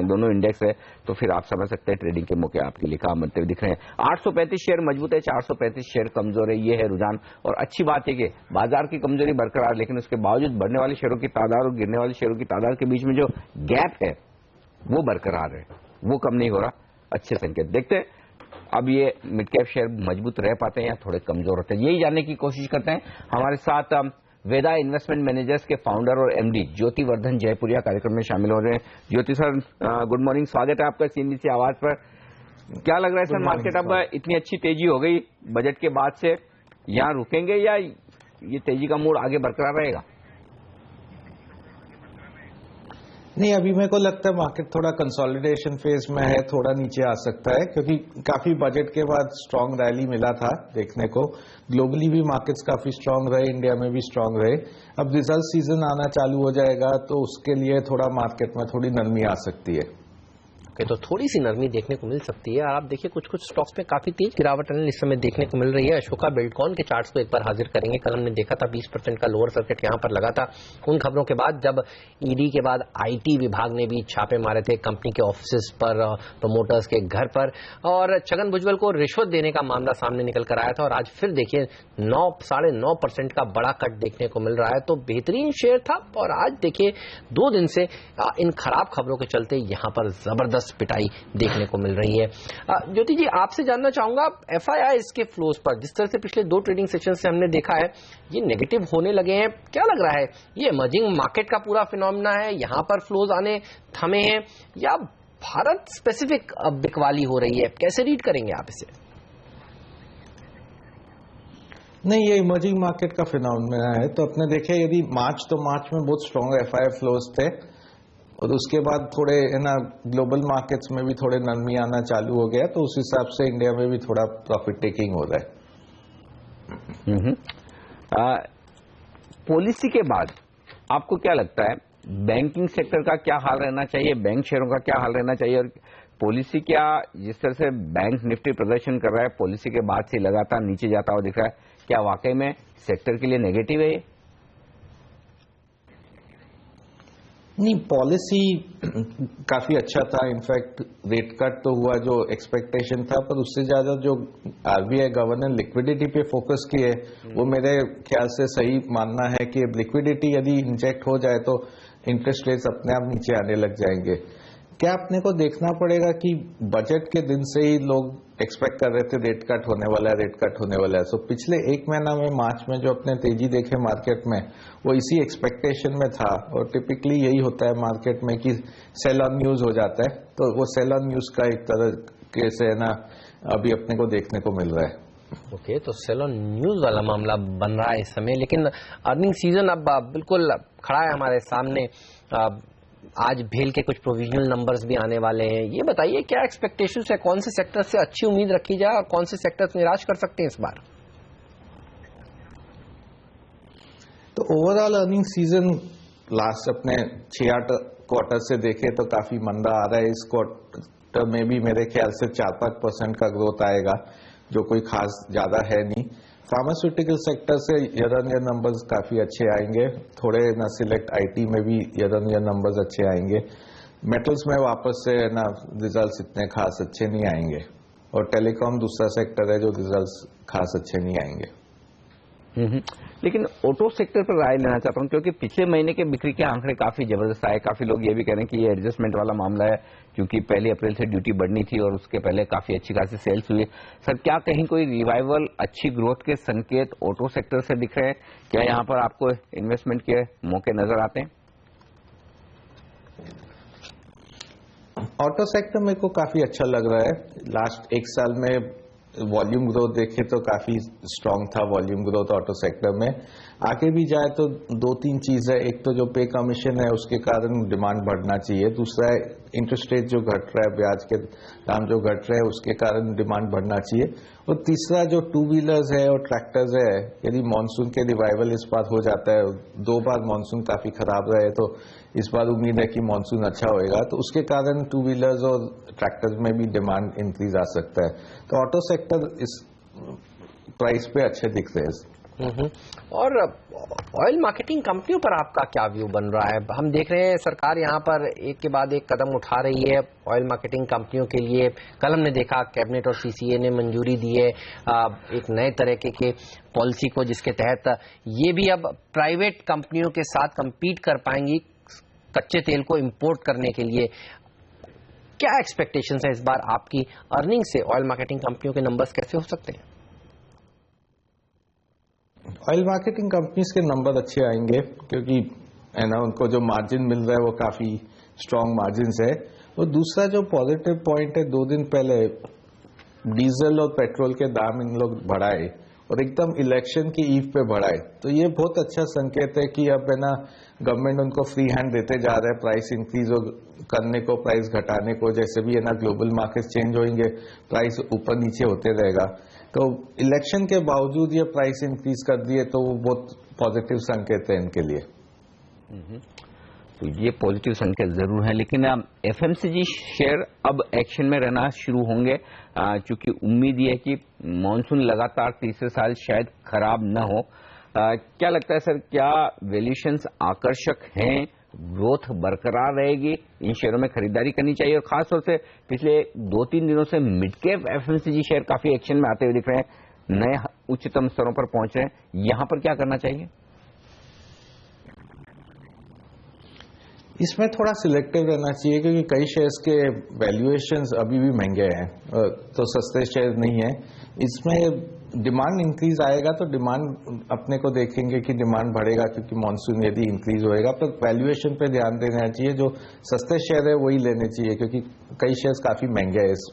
S1: दोनों इंडेक्स है तो फिर आप समझ सकते हैं ट्रेडिंग के मौके आपके लिए काम बनते हुए दिख रहे हैं। 835 शेयर मजबूत है, 435 शेयर कमजोर है। ये है रुझान। और अच्छी बात है कि बाजार की कमजोरी बरकरार, लेकिन उसके बावजूद बढ़ने वाले शेयरों की तादाद और गिरने वाले शेयरों की तादाद के बीच में जो गैप है वो बरकरार है, वो कम नहीं हो रहा। अच्छे संकेत देखते हैं अब ये मिड कैप शेयर मजबूत रह पाते हैं या थोड़े कमजोर होते हैं, यही जानने की कोशिश करते हैं। हमारे साथ वेदा इन्वेस्टमेंट मैनेजर्स के फाउंडर और एमडी ज्योति वर्धन जयपुरिया कार्यक्रम में शामिल हो रहे हैं। ज्योति सर, गुड मॉर्निंग, स्वागत है आपका सीएनबीसी आवाज पर। क्या लग रहा है सर, मार्केट अब इतनी अच्छी तेजी हो गई बजट के बाद से, यहाँ रुकेंगे या ये तेजी का मूड आगे बरकरार रहेगा?
S8: नहीं, अभी मेरे को लगता है मार्केट थोड़ा कंसोलिडेशन फेज में है, थोड़ा नीचे आ सकता है क्योंकि काफी बजट के बाद स्ट्रांग रैली मिला था देखने को। ग्लोबली भी मार्केट्स काफी स्ट्रांग रहे, इंडिया में भी स्ट्रांग रहे। अब रिजल्ट सीजन आना चालू हो जाएगा तो उसके लिए थोड़ा मार्केट में थोड़ी नरमी आ सकती है।
S3: तो थोड़ी सी नरमी देखने को मिल सकती है। और आप देखिए कुछ स्टॉक्स में काफी तेज गिरावट इस समय देखने को मिल रही है। अशोका बिल्डकॉन के चार्ट्स को एक बार हाजिर करेंगे। कल हमने देखा था 20% का लोअर सर्किट यहां पर लगा था उन खबरों के बाद जब ईडी के बाद आईटी विभाग ने भी छापे मारे थे कंपनी के ऑफिस पर, प्रमोटर्स के घर पर, और छगन भुजबल को रिश्वत देने का मामला सामने निकल कर आया था। और आज फिर देखिए 9.5% का बड़ा कट देखने को मिल रहा है। तो बेहतरीन शेयर था और आज देखिए 2 दिन से इन खराब खबरों के चलते यहां पर जबरदस्त पिटाई देखने को मिल रही है। ज्योति जी, आपसे जानना चाहूंगा एफआईआई के फ्लोज पर, जिस तरह से पिछले 2 ट्रेडिंग सेशन से हमने देखा है ये नेगेटिव होने लगे हैं, क्या लग रहा है ये इमर्जिंग मार्केट का पूरा फिनोमेना है, यहां पर फ्लोज आने थमे हैं या भारत स्पेसिफिक बिकवाली हो रही है? कैसे रीड करेंगे आप इसे?
S8: नहीं, ये इमर्जिंग मार्केट का फिनोमेना है। तो अपने देखे यदि मार्च में बहुत स्ट्रॉन्ग एफआईआई फ्लोज थे और उसके बाद थोड़े है ना ग्लोबल मार्केट्स में भी थोड़े नरमी आना चालू हो गया, तो उस हिसाब से इंडिया में भी थोड़ा प्रॉफिट टेकिंग हो रहा है।
S1: पॉलिसी के बाद आपको क्या लगता है बैंकिंग सेक्टर का क्या हाल रहना चाहिए, बैंक शेयरों का क्या हाल रहना चाहिए, और पॉलिसी क्या जिस तरह से बैंक निफ्टी प्रदर्शन कर रहा है पॉलिसी के बाद से लगातार नीचे जाता हुआ दिख रहा है, क्या वाकई में सेक्टर के लिए नेगेटिव है?
S8: नहीं, पॉलिसी काफी अच्छा था। इनफैक्ट रेट कट तो हुआ जो एक्सपेक्टेशन था, पर उससे ज्यादा जो आरबीआई गवर्नर लिक्विडिटी पे फोकस किए वो मेरे ख्याल से सही मानना है कि लिक्विडिटी यदि इंजेक्ट हो जाए तो इंटरेस्ट रेट्स अपने आप नीचे आने लग जाएंगे। क्या अपने को देखना पड़ेगा कि बजट के दिन से ही लोग एक्सपेक्ट कर रहे थे रेट कट होने वाला है। सो पिछले 1 महीना में मार्च में जो अपने तेजी देखे मार्केट में वो इसी एक्सपेक्टेशन में था। और टिपिकली यही होता है मार्केट में कि सेल ऑन न्यूज हो जाता है, तो वो सेल ऑन न्यूज का एक तरह के से ना अभी अपने को देखने को मिल रहा है।
S3: ओके, तो सेल ऑन न्यूज वाला मामला बन रहा है इस समय, लेकिन अर्निंग सीजन अब बिल्कुल खड़ा है हमारे सामने। आज भेल के कुछ प्रोविजनल नंबर्स भी आने वाले हैं। ये बताइए क्या एक्सपेक्टेशंस है, कौन से सेक्टर से अच्छी उम्मीद रखी जाए और कौन से सेक्टर्स निराश कर सकते हैं इस बार?
S8: तो ओवरऑल अर्निंग सीजन लास्ट अपने 6-8 क्वार्टर से देखे तो काफी मंदा आ रहा है। इस क्वार्टर में भी मेरे ख्याल से 4-5% का ग्रोथ आएगा, जो कोई खास ज्यादा है नहीं। फार्मास्यूटिकल सेक्टर से ईयर ऑन ईयर नंबर्स काफी अच्छे आएंगे, थोड़े ना सिलेक्ट आईटी में भी ईयर ऑन ईयर नंबर्स अच्छे आएंगे। मेटल्स में वापस से ना रिजल्ट्स इतने खास अच्छे नहीं आएंगे, और टेलीकॉम दूसरा सेक्टर है जो रिजल्ट्स खास अच्छे नहीं आएंगे।
S1: लेकिन ऑटो सेक्टर पर राय लेना चाहता हूं, क्योंकि पिछले महीने के बिक्री के आंकड़े काफी जबरदस्त आए। काफी लोग ये भी कह रहे हैं कि ये एडजस्टमेंट वाला मामला है, क्योंकि 1 अप्रैल से ड्यूटी बढ़नी थी और उसके पहले काफी अच्छी खासी सेल्स हुई। सर, क्या कहीं कोई रिवाइवल, अच्छी ग्रोथ के संकेत ऑटो सेक्टर से दिख रहे हैं? क्या यहाँ पर आपको इन्वेस्टमेंट के मौके नजर आते हैं?
S8: ऑटो सेक्टर मेरे को काफी अच्छा लग रहा है। लास्ट 1 साल में वॉल्यूम ग्रोथ देखे तो काफी स्ट्रांग था वॉल्यूम ग्रोथ ऑटो सेक्टर में। आगे भी जाए तो 2-3 चीज है। एक तो जो पे कमीशन है उसके कारण डिमांड बढ़ना चाहिए। दूसरा है इंटरेस्ट रेट जो घट रहा है, ब्याज के दाम जो घट रहे हैं उसके कारण डिमांड बढ़ना चाहिए। और तीसरा जो 2 व्हीलर्स है और ट्रैक्टर्स है, यदि मानसून के रिवाइवल इस बार हो जाता है, 2 बार मानसून काफी खराब रहे तो इस बार उम्मीद है कि मानसून अच्छा होएगा, तो उसके कारण 2 व्हीलर्स और ट्रैक्टर्स में भी डिमांड इंक्रीज आ सकता है। तो ऑटो सेक्टर इस प्राइस पे अच्छे दिख रहे हैं।
S3: और ऑयल मार्केटिंग कंपनियों पर आपका क्या व्यू बन रहा है? हम देख रहे हैं सरकार यहाँ पर एक के बाद एक कदम उठा रही है ऑयल मार्केटिंग कंपनियों के लिए। कल हमने देखा कैबिनेट और सीसीए ने मंजूरी दी है एक नए तरह के पॉलिसी को, जिसके तहत ये भी अब प्राइवेट कंपनियों के साथ compete कर पाएंगी कच्चे तेल को इंपोर्ट करने के लिए। क्या एक्सपेक्टेशंस है इस बार आपकी अर्निंग से? ऑयल मार्केटिंग कंपनियों के नंबर्स कैसे हो सकते हैं?
S8: ऑयल मार्केटिंग कंपनीज के नंबर अच्छे आएंगे, क्योंकि है ना उनको जो मार्जिन मिल रहा है वो काफी स्ट्रांग मार्जिन है। और दूसरा जो पॉजिटिव पॉइंट है, 2 दिन पहले डीजल और पेट्रोल के दाम इन लोग बढ़ाए, और एकदम इलेक्शन की ईव पे बढ़ाए, तो ये बहुत अच्छा संकेत है कि अब है ना गवर्नमेंट उनको फ्री हैंड देते जा रहा है प्राइस इंक्रीज करने को, प्राइस घटाने को। जैसे भी है ना ग्लोबल मार्केट चेंज होंगे, प्राइस ऊपर नीचे होते रहेगा। तो इलेक्शन के बावजूद ये प्राइस इंक्रीज कर दिए तो वो बहुत पॉजिटिव संकेत है इनके लिए।
S1: तो ये पॉजिटिव संकेत जरूर है, लेकिन एफएमसीजी शेयर अब एक्शन में रहना शुरू होंगे, क्योंकि उम्मीद ये है कि मॉनसून लगातार तीसरे साल शायद खराब न हो। क्या लगता है सर, क्या वैल्यूएशंस आकर्षक हैं, ग्रोथ बरकरार रहेगी, इन शेयरों में खरीदारी करनी चाहिए? और खासतौर से पिछले 2-3 दिनों से मिड कैप एफएमसीजी शेयर काफी एक्शन में आते हुए दिख रहे हैं, नए उच्चतम स्तरों पर पहुंच रहे हैं, यहां पर क्या करना चाहिए?
S8: इसमें थोड़ा सिलेक्टिव रहना चाहिए, क्योंकि कई शेयर्स के वैल्यूएशंस अभी भी महंगे हैं, तो सस्ते शेयर नहीं है। इसमें डिमांड इंक्रीज आएगा तो डिमांड अपने को देखेंगे कि डिमांड बढ़ेगा, क्योंकि मॉनसून यदि इंक्रीज होएगा तो वैल्यूएशन पे ध्यान देना चाहिए। जो सस्ते शेयर है वही लेने चाहिए, क्योंकि कई शेयर्स काफी महंगे हैं इस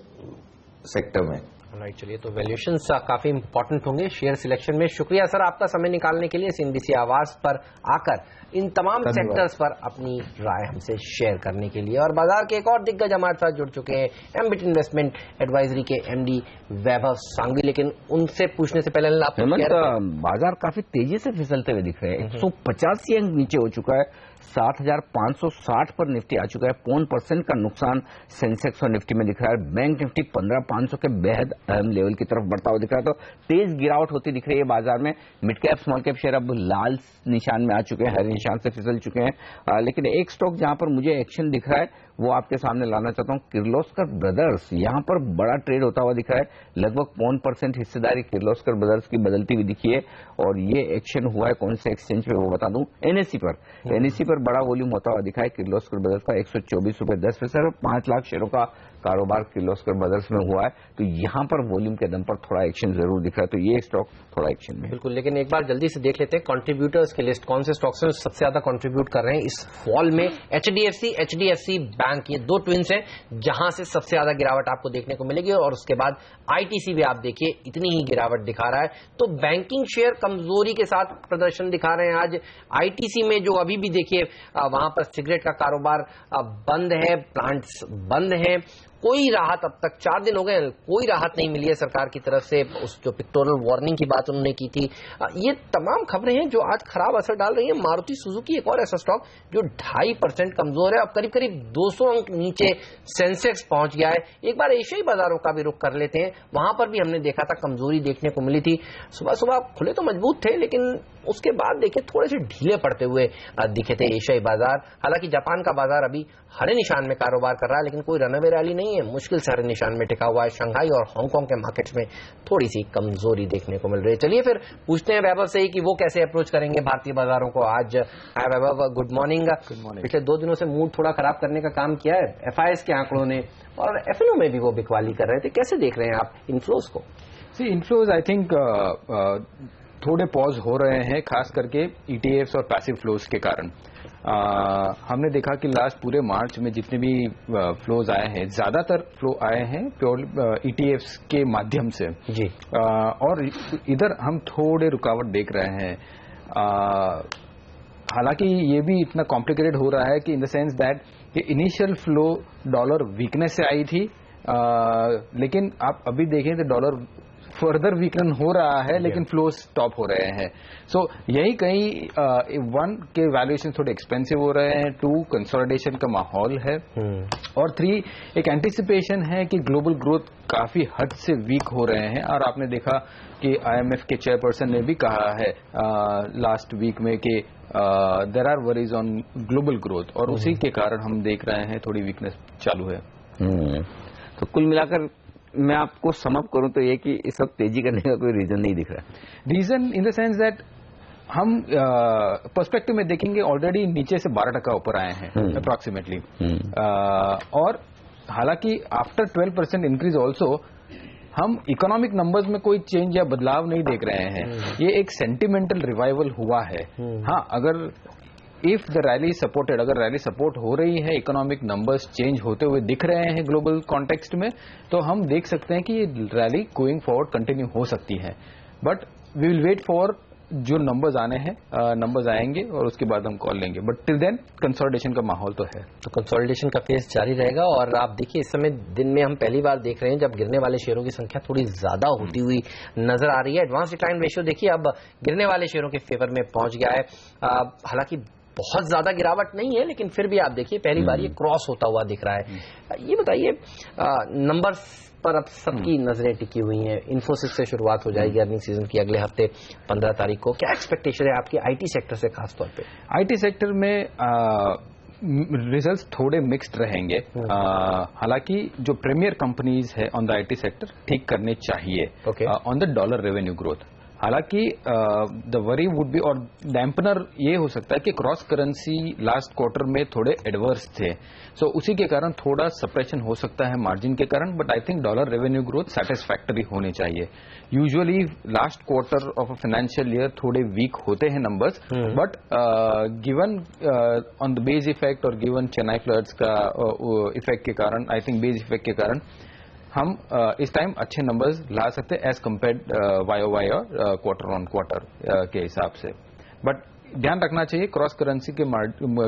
S8: सेक्टर में।
S3: राइट, चलिए, तो वैल्यूएशंस काफी इंपॉर्टेंट होंगे शेयर सिलेक्शन में। शुक्रिया सर आपका समय निकालने के लिए, सीएनबीसी आवाज पर आकर इन तमाम सेक्टर्स पर अपनी राय हमसे शेयर करने के लिए। और बाजार के एक और दिग्गज हमारे साथ जुड़ चुके हैं, एम्बिट इन्वेस्टमेंट एडवाइजरी के एमडी वैभव सांघवी। लेकिन उनसे पूछने से पहले
S1: बाजार काफी तेजी से फिसलते हुए दिख रहे हैं। 185 अंक नीचे हो चुका है, 7,560 पर निफ्टी आ चुका है। 0.5% का नुकसान सेंसेक्स और निफ्टी में दिख रहा है। बैंक निफ्टी 15,500 के बेहद अहम लेवल की तरफ बढ़ता हुआ दिख रहा है। तो तेज गिरावट होती दिख रही है बाजार में। Mid cap small cap share अब लाल निशान में आ चुके हैं, हरे निशान से फिसल चुके हैं। लेकिन एक स्टॉक जहां पर मुझे एक्शन दिख रहा है वो आपके सामने लाना चाहता हूं, किर्लोस्कर ब्रदर्स। यहां पर बड़ा ट्रेड होता हुआ दिख रहा है, लगभग 0.5% हिस्सेदारी किर्लोस्कर ब्रदर्स की बदलती हुई दिखी है। और ये एक्शन हुआ है कौन से एक्सचेंज पे वो बता दूं, एनएससी पर। एनएससी पर बड़ा वॉल्यूम होता हुआ दिखा है किर्लोस्कर ब्रदर्स का, 124 रुपए 10 पैसे और 5 लाख शेयरों का कारोबार किर्लोस्कर ब्रदर्स में हुआ है। तो यहां पर वॉल्यूम के दम पर थोड़ा एक्शन जरूर दिख रहा है, तो ये स्टॉक थोड़ा एक्शन में।
S3: बिल्कुल, लेकिन एक बार जल्दी से देख लेते हैं कंट्रीब्यूटर्स की लिस्ट, कौन से स्टॉक्स हैं सबसे ज्यादा कंट्रीब्यूट कर रहे हैं इस फॉल में। एचडीएफसी बैंक, ये दो ट्विंस हैं जहां से सबसे ज्यादा गिरावट आपको देखने को मिलेगी। और उसके बाद आईटीसी भी आप देखिए इतनी ही गिरावट दिखा रहा है। तो बैंकिंग शेयर कमजोरी के साथ प्रदर्शन दिखा रहे हैं आज। आईटीसी में जो अभी भी देखिए वहां पर सिगरेट का कारोबार बंद है, प्लांट्स बंद हैं, कोई राहत अब तक 4 दिन हो गए, कोई राहत नहीं मिली है सरकार की तरफ से। उस जो पिक्टोरल वार्निंग की बात उन्होंने की थी, ये तमाम खबरें हैं जो आज खराब असर डाल रही है। मारुति सुजुकी एक और ऐसा स्टॉक जो 2.5% कमजोर है, अब करीब करीब 200 अंक नीचे सेंसेक्स पहुंच गया है। एक बार एशियाई बाजारों का भी रुख कर लेते हैं, वहां पर भी हमने देखा था कमजोरी देखने को मिली थी। सुबह सुबह खुले तो मजबूत थे, लेकिन उसके बाद देखिए थोड़े से ढीले पड़ते हुए दिखे थे एशियाई बाजार। हालांकि जापान का बाजार अभी हरे निशान में कारोबार कर रहा है, लेकिन कोई रनअवे रैली नहीं है, मुश्किल से हरे निशान में टिका हुआ है। शंघाई और हांगकांग के मार्केट्स में थोड़ी सी कमजोरी देखने को मिल रही है। चलिए फिर पूछते हैं वैभव से ही कि वो कैसे अप्रोच करेंगे भारतीय बाजारों को आज। हाय वैभव, गुड मॉर्निंग। पिछले 2 दिनों से मूड थोड़ा खराब करने का काम किया है एफआईएस के आंकड़ों ने, और एफएनओ में भी वो बिकवाली कर रहे थे। कैसे देख रहे हैं आप इनफ्लोज को?
S6: इनफ्लोज आई थिंक थोड़े पॉज हो रहे हैं, खास करके ईटीएफ्स और पैसिव फ्लोज के कारण। हमने देखा कि लास्ट पूरे मार्च में जितने भी फ्लोज आए हैं, ज्यादातर फ्लो आए हैं प्योर ईटीएफ्स के माध्यम से जी। और इधर हम थोड़े रुकावट देख रहे हैं। हालांकि ये भी इतना कॉम्प्लिकेटेड हो रहा है कि इन द सेंस दैट कि इनिशियल फ्लो डॉलर वीकनेस से आई थी, लेकिन आप अभी देखें तो डॉलर फर्दर वीकन हो रहा है, लेकिन फ्लो स्टॉप हो रहे हैं। सो यही कहीं 1 के वैल्यूएशन थोड़े एक्सपेंसिव हो रहे हैं, 2 कंसोलिडेशन का माहौल है, और 3 एक एंटिसिपेशन है कि ग्लोबल ग्रोथ काफी हद से वीक हो रहे हैं। और आपने देखा कि आईएमएफ के चेयरपर्सन ने भी कहा है लास्ट वीक में कि there are worries on global growth, और उसी के कारण हम देख रहे हैं थोड़ी वीकनेस चालू है।
S1: तो कुल मिलाकर मैं आपको समअप करूं तो ये कि इस वक्त तेजी करने का कोई रीजन नहीं दिख रहा।
S6: Reason in the sense that हम पर्सपेक्टिव में देखेंगे ऑलरेडी नीचे से 12% ऊपर आए हैं अप्रॉक्सीमेटली, और हालांकि आफ्टर 12% इंक्रीज ऑल्सो हम इकोनॉमिक नंबर्स में कोई चेंज या बदलाव नहीं देख रहे हैं। ये एक सेंटिमेंटल रिवाइवल हुआ है। हाँ, अगर इफ द रैली सपोर्टेड, अगर रैली सपोर्ट हो रही है, इकोनॉमिक नंबर्स चेंज होते हुए दिख रहे हैं ग्लोबल कॉन्टेक्स्ट में, तो हम देख सकते हैं कि ये रैली गोइंग फॉरवर्ड कंटिन्यू हो सकती है। But
S8: we will wait for जो नंबर्स आने हैं, नंबर्स आएंगे और उसके बाद हम कॉल लेंगे, बट टिल देन कंसोलिडेशन का माहौल तो है।
S3: तो कंसोलिडेशन का फेस जारी रहेगा। और आप देखिए इस समय दिन में हम पहली बार देख रहे हैं जब गिरने वाले शेयरों की संख्या थोड़ी ज्यादा होती हुई नजर आ रही है। एडवांस डिक्लाइन रेशियो देखिए अब गिरने वाले शेयरों के फेवर में पहुंच गया है। हालांकि बहुत ज्यादा गिरावट नहीं है, लेकिन फिर भी आप देखिए पहली बार ये क्रॉस होता हुआ दिख रहा है। ये बताइए नंबर्स पर अब सबकी नजरें टिकी हुई हैं। इन्फोसिस से शुरुआत हो जाएगी अर्निंग सीजन की अगले हफ्ते 15 तारीख को। क्या एक्सपेक्टेशन है आपकी आईटी सेक्टर से खास तौर पे?
S8: आईटी सेक्टर में रिजल्ट्स थोड़े मिक्स्ड रहेंगे। हालांकि जो प्रीमियर कंपनीज है ऑन द आईटी सेक्टर ठीक करने चाहिए on the dollar revenue growth. हालांकि द वरी वुड बी, और डैम्पनर ये हो सकता है कि क्रॉस करेंसी लास्ट क्वार्टर में थोड़े एडवर्स थे, सो उसी के कारण थोड़ा सप्रेशन हो सकता है मार्जिन के कारण, but I think dollar revenue growth satisfactory होनी चाहिए। Usually last quarter of a financial year थोड़े वीक होते हैं numbers, but given on the base effect और गिवन चेन्नई फ्लड्स का इफेक्ट के कारण, आई थिंक बेस इफेक्ट के कारण हम इस टाइम अच्छे नंबर्स ला सकते हैं एज कम्पेयर्ड YOY और क्वार्टर ऑन क्वार्टर के हिसाब से। बट ध्यान रखना चाहिए क्रॉस करेंसी के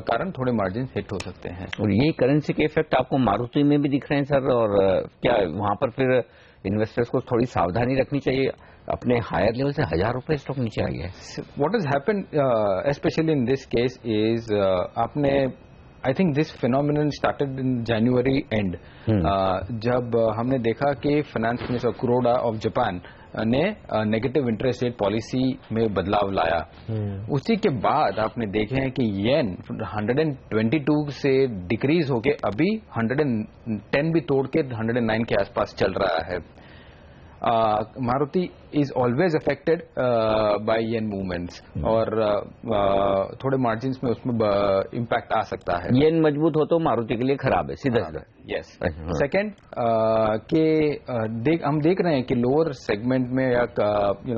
S8: कारण थोड़े मार्जिन हिट हो सकते हैं।
S1: और यही करेंसी के इफेक्ट आपको मारुति में भी दिख रहे हैं सर, और क्या वहां पर फिर इन्वेस्टर्स को थोड़ी सावधानी रखनी चाहिए? अपने हायर लेवल से 1000 रुपए स्टॉक नीचे आ गया है।
S8: What has happened specially in this case is आपने I think this phenomenon started in January end, जब हमने देखा कि finance minister Kuroda of Japan ने नेगेटिव इंटरेस्ट रेट पॉलिसी में बदलाव लाया। उसी के बाद आपने देखे हैं कि येन 122 से डिक्रीज होके अभी 110 भी तोड़ के 109 के आसपास चल रहा है। Maruti is always affected by yen movements, और थोड़े मार्जिन्स में उसमें इम्पैक्ट आ सकता है।
S1: येन मजबूत हो तो मारुति के लिए खराब है, सीधा सीधा।
S8: यस। सेकेंड हम देख रहे हैं कि लोअर सेगमेंट में या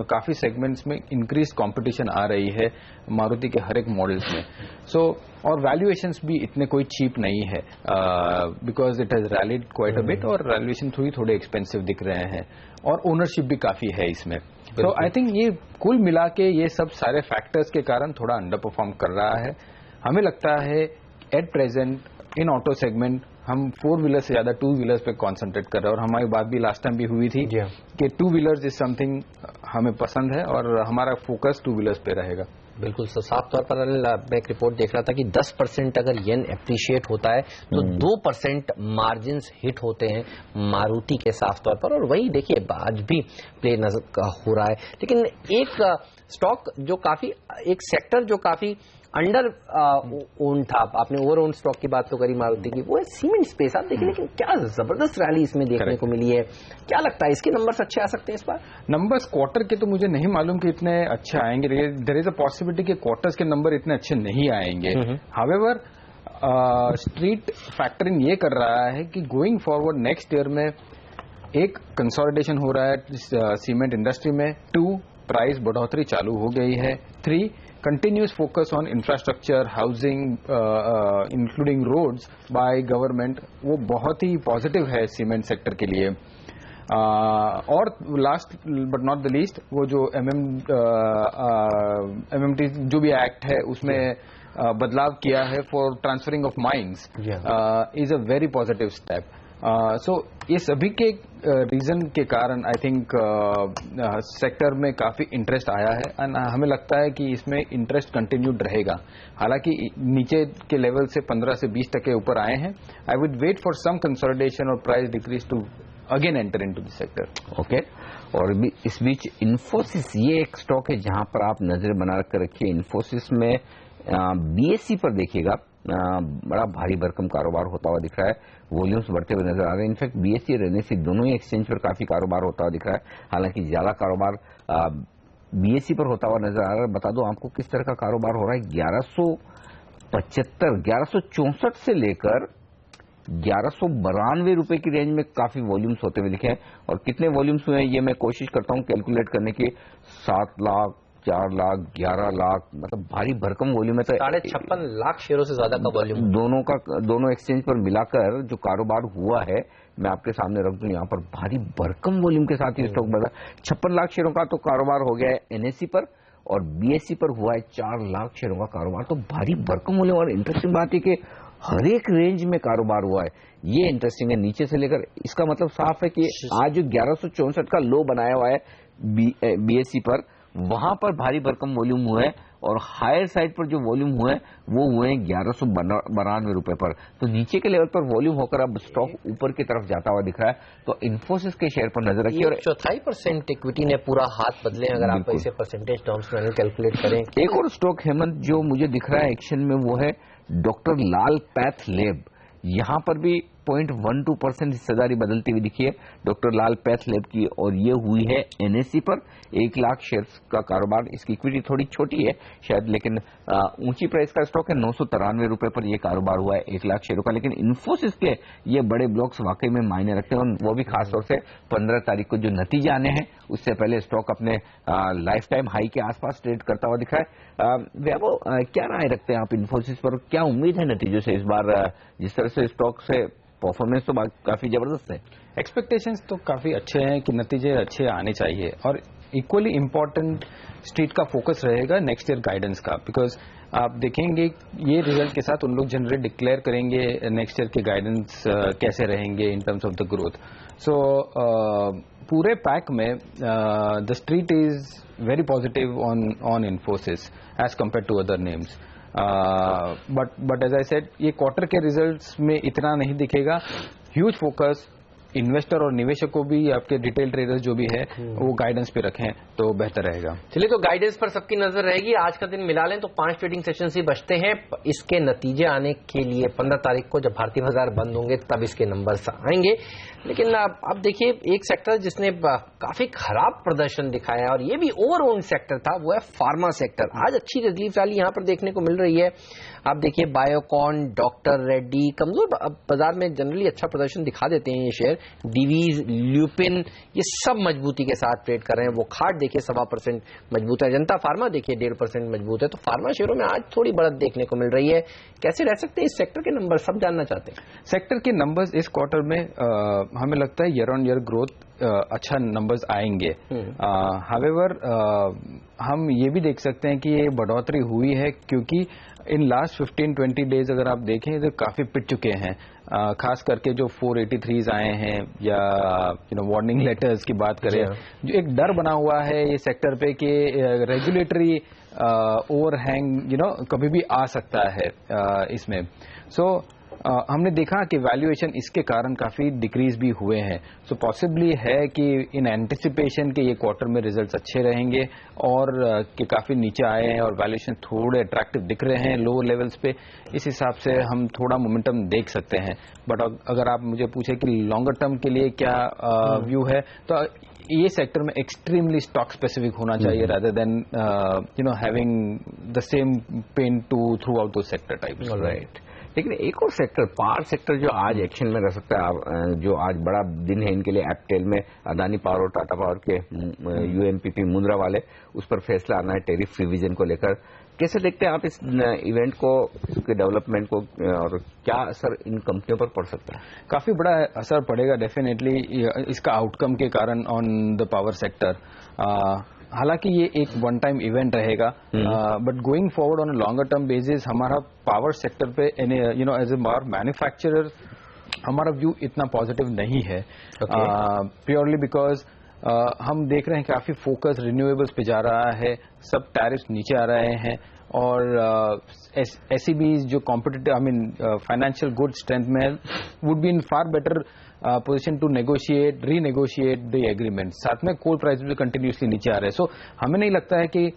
S8: काफी सेगमेंट्स में इंक्रीज कंपटीशन आ रही है मारुति के हर एक मॉडल्स में। सो और वैल्यूएशंस भी इतने कोई चीप नहीं है, because it has rallied quite a bit, और वैल्यूएशन थोड़े एक्सपेंसिव दिख रहे हैं, और ओनरशिप भी काफी है इसमें। तो आई थिंक ये कुल मिला के ये सब सारे फैक्टर्स के कारण थोड़ा अंडर परफॉर्म कर रहा है। हमें लगता है at present in auto segment हम 4 व्हीलर से ज्यादा 2 व्हीलर्स पे कॉन्सेंट्रेट कर रहे हैं, और हमारी बात भी लास्ट टाइम भी हुई थी कि 2 व्हीलर्स इज समथिंग हमें पसंद है, और हमारा फोकस 2 व्हीलर्स पे रहेगा।
S3: बिल्कुल। तो साफ तौर पर मैं एक रिपोर्ट देख रहा था कि 10% अगर येन एप्रिशिएट होता है तो 2% मार्जिन हिट होते हैं मारुति के साफ तौर पर, और वही देखिए आज भी प्ले नजर हो रहा है। लेकिन एक स्टॉक जो काफी, एक सेक्टर जो काफी अंडर ओन था, आपने ओवर ओन स्टॉक की बात तो करी मारुति की, वो है सीमेंट स्पेस। आप देखिए लेकिन क्या जबरदस्त रैली इसमें देखने को मिली है। क्या लगता है इसके नंबर्स अच्छे आ सकते हैं इस बार?
S8: नंबर्स क्वार्टर के तो मुझे नहीं मालूम कि इतने अच्छे आएंगे। देयर इज अ पॉसिबिलिटी कि क्वार्टर्स के नंबर इतने अच्छे नहीं आएंगे। हाउएवर स्ट्रीट फैक्टरिंग ये कर रहा है कि गोइंग फॉरवर्ड नेक्स्ट ईयर में एक कंसोलिडेशन हो रहा है सीमेंट इंडस्ट्री में, 2 प्राइस बढ़ोतरी चालू हो गई है, 3 continuous focus on infrastructure, housing, including roads by government, वो बहुत ही पॉजिटिव है सीमेंट सेक्टर के लिए। और last but not the least, वो जो MMT जो भी एक्ट है उसमें बदलाव किया है for transferring of mines, is a very positive step. So ये सभी के रीजन के कारण आई थिंक सेक्टर में काफी इंटरेस्ट आया है, एंड हमें लगता है कि इसमें इंटरेस्ट कंटिन्यूड रहेगा। हालांकि नीचे के लेवल से 15 से 20% ऊपर आए हैं। I would wait for some consolidation और price decrease to again enter into the sector.
S1: Okay. और इस बीच इन्फोसिस ये एक स्टॉक है जहां पर आप नजर बना कर रखिए। इन्फोसिस में BSE पर देखिएगा बड़ा भारी भरकम कारोबार होता हुआ दिख रहा है, वॉल्यूम्स बढ़ते हुए नजर आ रहे हैं। इनफैक्ट BSE और NSE दोनों ही एक्सचेंज पर काफी कारोबार होता हुआ दिख रहा है, हालांकि ज्यादा कारोबार BSE पर होता हुआ नजर आ रहा है। बता दो आपको किस तरह का कारोबार हो रहा है। 1164 से लेकर 1192 रुपए की रेंज में काफी वॉल्यूम्स होते हुए दिखे हैं, और कितने वॉल्यूम्स हुए हैं ये मैं कोशिश करता हूं कैलकुलेट करने की। 7 लाख 4 लाख 11 लाख, मतलब भारी भरकम वॉल्यूम है। तो
S3: 56 लाख शेयरों से ज्यादा का वॉल्यूम
S1: दोनों एक्सचेंज पर मिलाकर जो कारोबार हुआ है, मैं आपके सामने रख दूं, यहाँ पर भारी भरकम वॉल्यूम के साथ ही स्टॉक बढ़ा। 56 लाख शेयरों का तो कारोबार हो गया है एनएससी पर, और बीएससी पर हुआ है 4 लाख शेयरों का कारोबार। तो भारी भरकम वॉल्यूम। और इंटरेस्टिंग बात है कि हर एक रेंज में कारोबार हुआ है, ये इंटरेस्टिंग है, नीचे से लेकर। इसका मतलब साफ है कि आज जो 1164 का लो बनाया हुआ है बीएससी पर, वहां पर भारी भरकम वॉल्यूम हुआ है, और हायर साइड पर जो वॉल्यूम हुए हैं वो हुए हैं 1192 रुपए पर। तो नीचे के लेवल पर वॉल्यूम होकर अब स्टॉक ऊपर की तरफ जाता हुआ दिख रहा है। तो इन्फोसिस के शेयर पर नजर रखिए। और
S3: 4.5% इक्विटी ने पूरा हाथ बदले, अगर आप इसे परसेंटेज टर्म्स में कैलकुलेट करें।
S1: एक और स्टॉक हेमंत जो मुझे दिख रहा है एक्शन में, वो है डॉक्टर लाल पैथलैब। यहां पर भी 0.12% हिस्सेदारी बदलती हुई दिखी है डॉक्टर लाल पैथलैब की, और ये हुई है एनएससी पर। 1 लाख शेयर्स का कारोबार। इसकी इक्विटी थोड़ी छोटी है शायद, लेकिन ऊंची प्राइस का स्टॉक है। 993 रुपए पर यह कारोबार हुआ है 1 लाख शेयरों का। लेकिन इन्फोसिस के ये बड़े ब्लॉक्स वाकई में मायने रखते हैं, और वो भी खासतौर से 15 तारीख को जो नतीजे आने हैं उससे पहले स्टॉक अपने लाइफ टाइम हाई के आसपास ट्रेड करता हुआ दिखा है। वैभव, क्या राय रखते हैं आप इन्फोसिस पर? क्या उम्मीद है नतीजों से इस बार? जिस तरह से स्टॉक से परफॉर्मेंस तो काफी जबरदस्त है।
S8: एक्सपेक्टेशंस तो काफी अच्छे हैं कि नतीजे अच्छे आने चाहिए, और इक्वली इम्पोर्टेंट स्ट्रीट का फोकस रहेगा नेक्स्ट ईयर गाइडेंस का, बिकॉज आप देखेंगे ये रिजल्ट के साथ उन लोग जनरली डिक्लेयर करेंगे नेक्स्ट ईयर के गाइडेंस कैसे रहेंगे in terms of the growth. So पूरे पैक में the street is very positive on Infosys as compare to other names. But as I said, ये क्वार्टर के रिजल्ट्स में इतना नहीं दिखेगा। ह्यूज फोकस इन्वेस्टर और निवेशकों भी, आपके रिटेल ट्रेडर्स जो भी है, वो गाइडेंस पे रखें तो बेहतर रहेगा।
S3: चलिए, तो गाइडेंस पर सबकी नजर रहेगी। आज का दिन मिला लें तो 5 ट्रेडिंग सेशन ही बचते हैं। इसके नतीजे आने के लिए 15 तारीख को जब भारतीय बाजार बंद होंगे तब इसके नंबर्स आएंगे। लेकिन अब देखिए, एक सेक्टर जिसने काफी खराब प्रदर्शन दिखाया है, और ये भी ओवर ओन्ड सेक्टर था, वो है फार्मा सेक्टर। आज अच्छी रिलीफ रैली यहां पर देखने को मिल रही है। आप देखिए, बायोकॉन, डॉक्टर रेड्डी, कमजोर बाजार में जनरली अच्छा प्रदर्शन दिखा देते हैं ये शेयर। डिवीज, ल्यूपिन, ये सब मजबूती के साथ ट्रेड कर रहे हैं। वो खाट देखिए 1.25% मजबूत है। जनता फार्मा देखिए 1.5% मजबूत है। तो फार्मा शेयरों में आज थोड़ी बढ़त देखने को मिल रही है। कैसे रह सकते हैं इस सेक्टर के नंबर, सब जानना चाहते हैं।
S8: सेक्टर के नंबर्स इस क्वार्टर में हमें लगता है ईयर ऑन ईयर ग्रोथ अच्छा नंबर्स आएंगे। हावेवर हम ये भी देख सकते हैं कि ये बढ़ोतरी हुई है क्योंकि इन लास्ट 15-20 डेज अगर आप देखें तो काफी पिट चुके हैं। खास करके जो 483s आए हैं, या वार्निंग लेटर्स की बात करें, जो एक डर बना हुआ है ये सेक्टर पे कि रेगुलेटरी ओवरहैंग कभी भी आ सकता है इसमें। सो हमने देखा कि वैल्यूएशन इसके कारण काफी डिक्रीज भी हुए हैं। सो पॉसिबली है कि इन एंटिसिपेशन के ये क्वार्टर में रिजल्ट्स अच्छे रहेंगे, और कि काफी नीचे आए हैं और वैल्यूएशन थोड़े अट्रैक्टिव दिख रहे हैं लोअर लेवल्स पे। इस हिसाब से हम थोड़ा मोमेंटम देख सकते हैं। बट अगर आप मुझे पूछे कि लॉन्गर टर्म के लिए क्या व्यू है, तो ये सेक्टर में एक्सट्रीमली स्टॉक स्पेसिफिक होना चाहिए rather than having the same pain to throughout दो सेक्टर टाइप्स।
S1: राइट। लेकिन एक और सेक्टर, पावर सेक्टर, जो आज एक्शन में रह सकता है, जो आज बड़ा दिन है इनके लिए, एप्टेल में अदानी पावर और टाटा पावर के यूएमपीपी मुंद्रा वाले, उस पर फैसला आना है टैरिफ रिवीजन को लेकर। कैसे देखते हैं आप इस इवेंट को, इसके डेवलपमेंट को, और क्या असर इन कंपनियों पर पड़ सकता है?
S8: काफी बड़ा असर पड़ेगा डेफिनेटली इसका आउटकम के कारण ऑन द पावर सेक्टर। हालांकि ये एक वन टाइम इवेंट रहेगा, but going forward on a longer term basis हमारा पावर सेक्टर पे एज ए मैन्युफैक्चरर हमारा व्यू इतना पॉजिटिव नहीं है। प्योरली बिकॉज हम देख रहे हैं काफी फोकस रिन्यूएबल्स पे जा रहा है, सब टैरिफ्स नीचे आ रहे हैं, और एसईबी जो कॉम्पिटिटिव फाइनेंशियल गुड स्ट्रेंथ में would be in far better position to negotiate, renegotiate the agreement. साथ में कोल प्राइस भी कंटिन्यूसली नीचे आ रहे हैं। सो हमें नहीं लगता है कि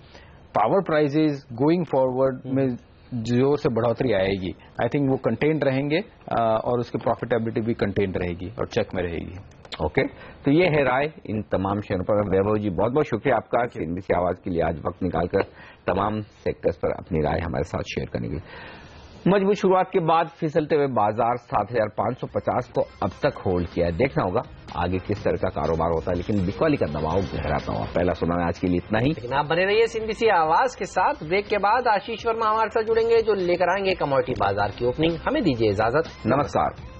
S8: पावर प्राइसेस गोइंग फॉरवर्ड में जोर से बढ़ोतरी आएगी। आई थिंक वो कंटेन्ड रहेंगे, और उसकी प्रॉफिटेबिलिटी भी कंटेन्ड रहेगी और चेक में रहेगी।
S1: ओके, तो ये है राय इन तमाम शेयरों पर। वैभव जी, बहुत बहुत शुक्रिया आपका कि एनबीसी आवाज के लिए आज वक्त निकालकर तमाम सेक्टर्स पर अपनी राय हमारे साथ शेयर करने के लिए। मजबूत शुरुआत के बाद फिसलते हुए बाजार 7,550 को अब तक होल्ड किया है। देखना होगा आगे किस तरह का कारोबार होता है, लेकिन बिकवाली का दबाव गहराता हुआ। पहला सुना है आज के लिए इतना ही,
S3: लेकिन आप बने रहिए सिंबीसी आवाज के साथ। ब्रेक के बाद आशीष वर्मा हमारे साथ जुड़ेंगे जो लेकर आएंगे कमोडिटी बाजार की ओपनिंग। हमें दीजिए इजाजत,
S1: नमस्कार।